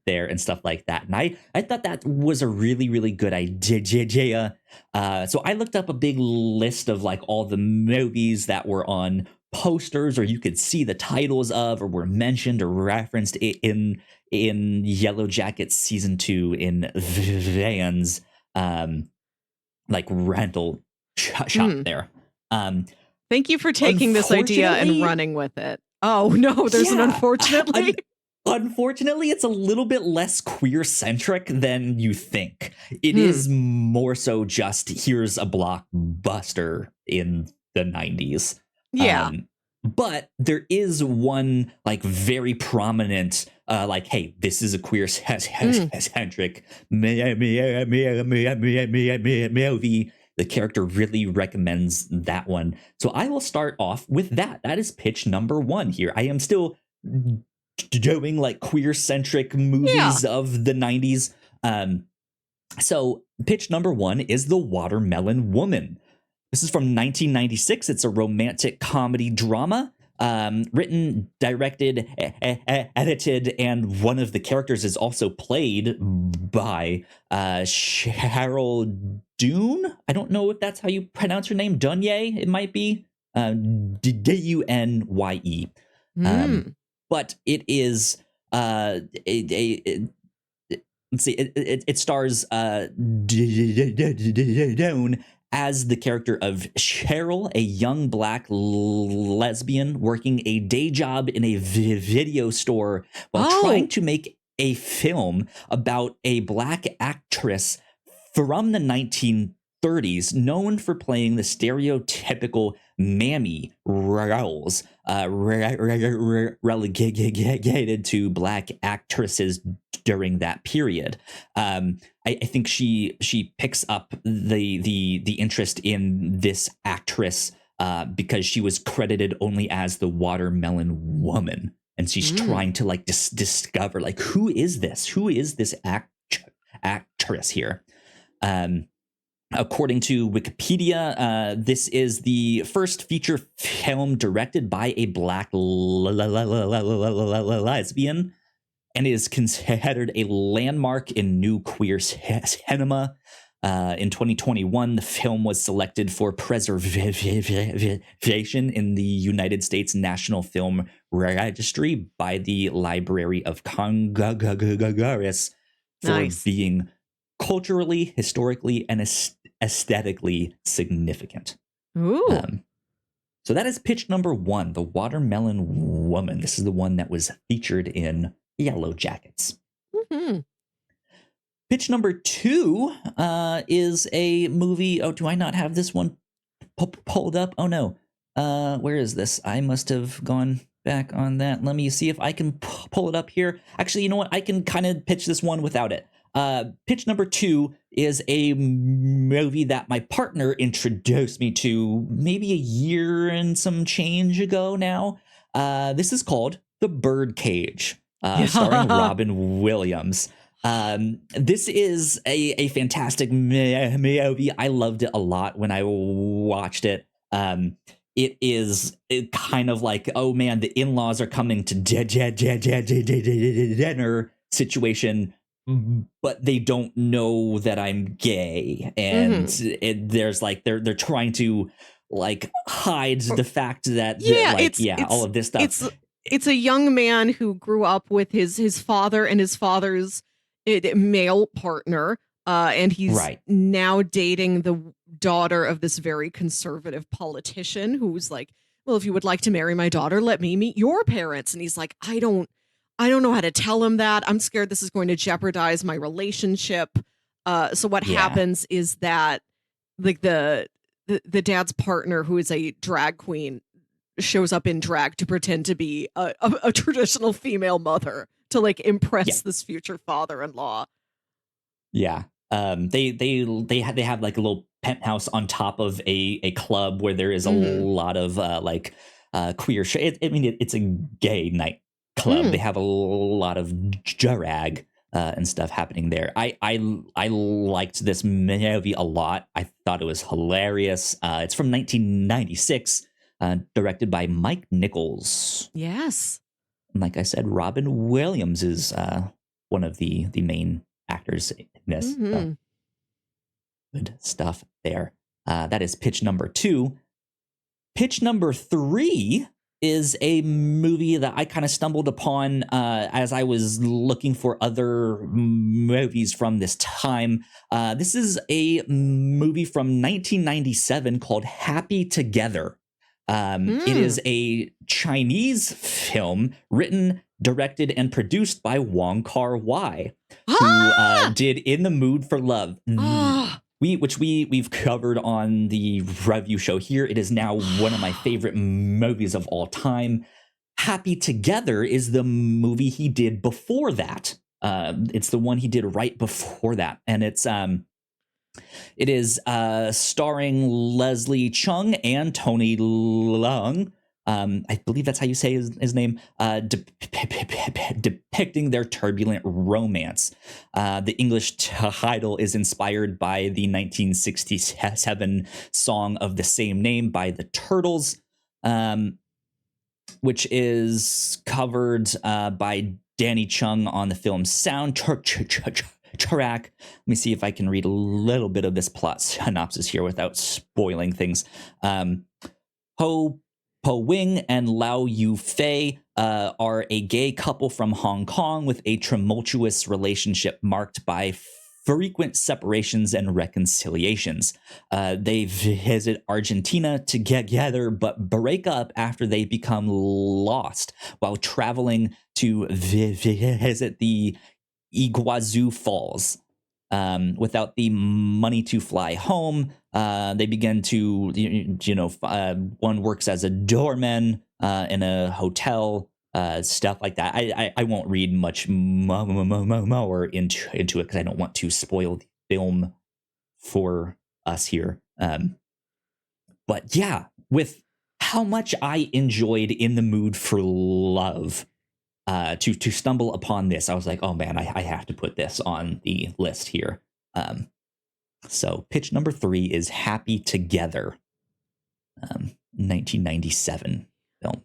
there and stuff like that. And I thought that was a really, really good idea. So I looked up a big list of like all the movies that were on posters, or you could see the titles of, or were mentioned or referenced in Yellow Jackets season 2 in Van's like rental shop there. Thank you for taking this idea and running with it. Oh, no, there's an unfortunately. Unfortunately, it's a little bit less queer-centric than you think. It is more so just, here's a blockbuster in the 90s. Yeah. But there is one, like, very prominent, like, hey, this is a queer-centric movie. The character really recommends that one. So I will start off with that. That is pitch number 1 here. I am still doing like queer-centric movies of the 90s. So pitch number 1 is The Watermelon Woman. This is from 1996. It's a romantic comedy drama. Written, directed, edited, and one of the characters is also played by Cheryl Dune. I don't know if that's how you pronounce her name. Dunye, it might be. Dunye. But it is let's see. It stars Dune as the character of Cheryl, a young black lesbian working a day job in a video store while trying to make a film about a black actress from the 1930s known for playing the stereotypical mammy roles relegated to black actresses during that period. I think she picks up the interest in this actress because she was credited only as the Watermelon Woman, and she's trying to like discover like who is this actress here. According to Wikipedia, this is the first feature film directed by a black lesbian, and is considered a landmark in new queer cinema. In 2021, the film was selected for preservation in the United States National Film Registry by the Library of Congress for being culturally, historically, and aesthetically significant. Ooh. So that is pitch number 1, The Watermelon Woman. This is the one that was featured in Yellow Jackets. Pitch number 2 is a movie. Oh, do I not have this one pulled up? Oh, no. Where is this? I must have gone back on that. Let me see if I can pull it up here. Actually, you know what? I can kind of pitch this one without it. Pitch number 2 is a movie that my partner introduced me to maybe a year and some change ago now. This is called The Birdcage, starring Robin Williams. This is a fantastic movie. I loved it a lot when I watched it. It is kind of like, oh man, the in-laws are coming to dinner situation, but they don't know that I'm gay, and there's like they're trying to like hide the fact that all of this stuff. It's a young man who grew up with his father and his father's male partner, and he's now dating the daughter of this very conservative politician who's like, well, if you would like to marry my daughter, let me meet your parents. And he's like, I don't know how to tell him that. I'm scared this is going to jeopardize my relationship. So what happens is that like the dad's partner, who is a drag queen, shows up in drag to pretend to be a traditional female mother to like impress this future father-in-law. Yeah. They have like a little penthouse on top of a club where there is a lot of queer shit. It's a gay night club. They have a lot of drag and stuff happening there. I liked this movie a lot. I thought it was hilarious. It's from 1996, directed by Mike Nichols. Yes. And like I said, Robin Williams is one of the main actors in this. Mm-hmm. Good stuff there. That is pitch number 2. Pitch number 3 is a movie that I kind of stumbled upon as I was looking for other movies from this time. This is a movie from 1997 called Happy Together. It is a Chinese film written, directed, and produced by Wong Kar-wai, who did In the Mood for Love. We've covered on the review show here. It is now one of my favorite movies of all time. Happy Together is the movie he did before that. It's the one he did right before that, and it is starring Leslie Chung and Tony Leung. I believe that's how you say his name, depicting their turbulent romance. The English title is inspired by the 1967 song of the same name by the Turtles, which is covered by Danny Chung on the film's soundtrack. Let me see if I can read a little bit of this plot synopsis here without spoiling things. Po Wing and Lau Yu Fei are a gay couple from Hong Kong with a tumultuous relationship marked by frequent separations and reconciliations. They visit Argentina together, but break up after they become lost while traveling to visit the Iguazu Falls. Without the money to fly home, they begin to, one works as a doorman in a hotel, stuff like that. I won't read much more into it because I don't want to spoil the film for us here. But yeah, with how much I enjoyed In the Mood for Love, to stumble upon this, I was like, oh man, I have to put this on the list here. So pitch number 3 is Happy Together, 1997 film.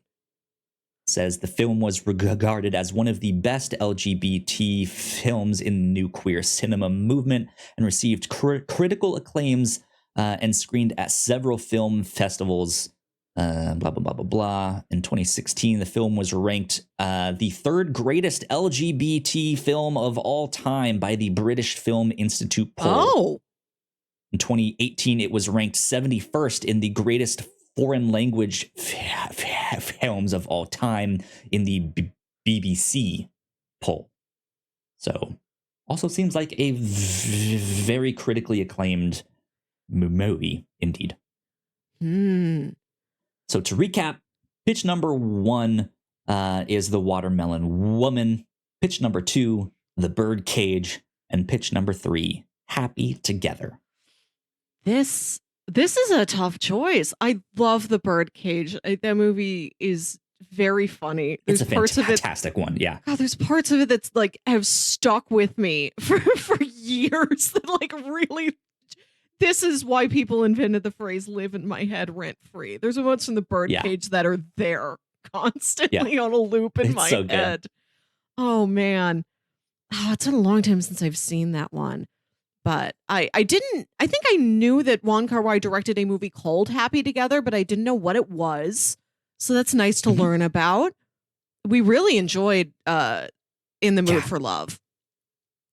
Says the film was regarded as one of the best LGBT films in the new queer cinema movement and received critical acclaims and screened at several film festivals. Blah, blah, blah, blah, blah. In 2016, the film was ranked the 3rd greatest LGBT film of all time by the British Film Institute poll. Oh. In 2018, it was ranked 71st in the greatest foreign language films of all time in the BBC poll. So, also seems like a very critically acclaimed movie, indeed. So to recap, pitch number 1 is The Watermelon Woman. Pitch number 2, The Birdcage. And pitch number 3, Happy Together. This is a tough choice. I love The Birdcage. That movie is very funny. It's a fantastic one, yeah. God, there's parts of it that's like have stuck with me for years. That like really. This is why people invented the phrase "live in my head rent free." There's moments in The Birdcage that are there constantly on a loop in my head. Good. Oh man, it's been a long time since I've seen that one. But I think I knew that Wong Kar-wai directed a movie called Happy Together, but I didn't know what it was. So that's nice to learn about. We really enjoyed In the Mood for Love.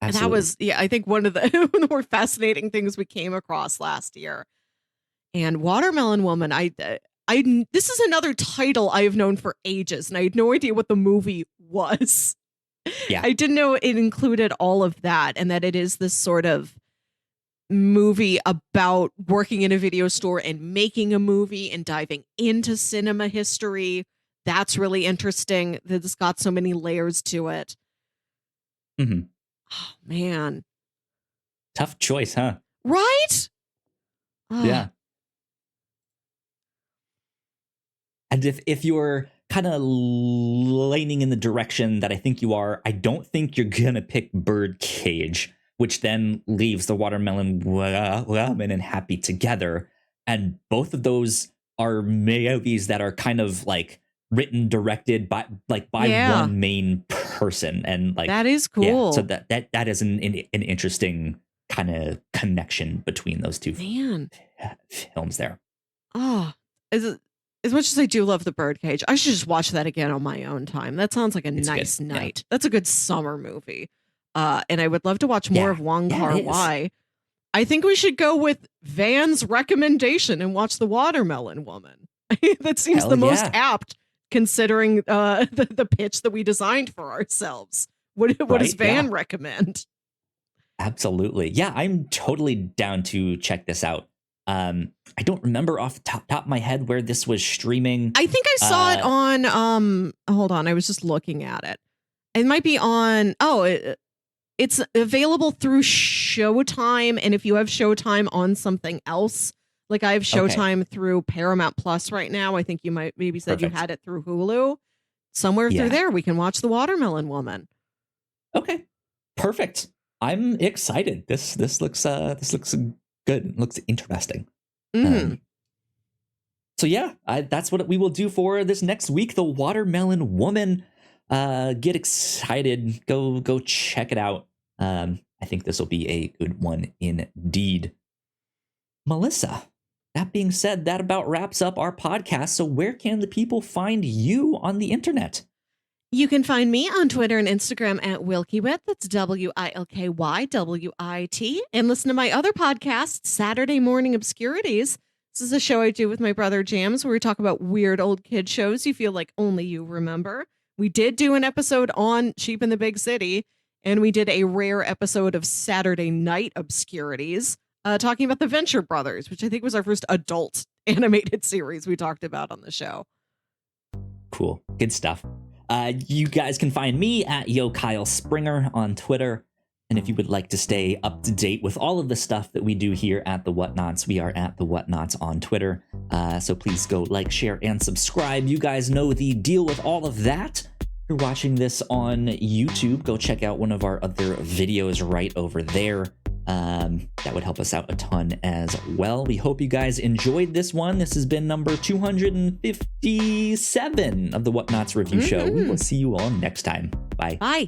Absolutely. And that was, I think one of the more fascinating things we came across last year. And Watermelon Woman, this is another title I have known for ages, and I had no idea what the movie was. Yeah. I didn't know it included all of that, and that it is this sort of movie about working in a video store and making a movie and diving into cinema history. That's really interesting. That it's got so many layers to it. Mm-hmm. Oh, man. Tough choice, huh? Right? Yeah. And if you're kind of leaning in the direction that I think you are. I don't think you're going to pick Birdcage, which then leaves the Watermelon Woman and Happy together. And both of those are movies that are kind of like written, directed by one main person. And like, that is cool. Yeah, so that is an interesting kind of connection between those two films there. Oh, as much as I do love The Birdcage, I should just watch that again on my own time. That sounds like it's nice good. Night. Yeah. That's a good summer movie. And I would love to watch more of Wong Kar-wai. I think we should go with Van's recommendation and watch The Watermelon Woman. That seems the most apt, considering the pitch that we designed for ourselves. What does Van recommend? Absolutely. Yeah, I'm totally down to check this out. I don't remember off the top of my head where this was streaming. I think I saw it on hold on, I was just looking at it. It might be on it's available through Showtime, and if you have Showtime on something else, like I have Showtime through Paramount Plus right now. I think you maybe said you had it through Hulu. Somewhere through there we can watch The Watermelon Woman. Okay. Perfect. I'm excited. This looks good. It looks interesting. So yeah, that's what we will do for this next week. The Watermelon Woman. Get excited. Go check it out. I think this will be a good one indeed. Melissa, that being said, that about wraps up our podcast. So where can the people find you on the internet? You can find me on Twitter and Instagram at WilkyWit. That's WilkyWit. And listen to my other podcast, Saturday Morning Obscurities. This is a show I do with my brother Jams, where we talk about weird old kid shows you feel like only you remember. We did do an episode on Sheep in the Big City, and we did a rare episode of Saturday Night Obscurities, talking about the Venture Brothers, which I think was our first adult animated series we talked about on the show. Cool. Good stuff. You guys can find me at YoKyleSpringer on Twitter. And if you would like to stay up to date with all of the stuff that we do here at the Whatnauts, we are at the Whatnauts on Twitter. So please go like, share, and subscribe. You guys know the deal with all of that. If you're watching this on YouTube, go check out one of our other videos right over there. That would help us out a ton as well. We hope you guys enjoyed this one. This has been number 257 of the Whatnauts Review Show. We will see you all next time. Bye. Bye.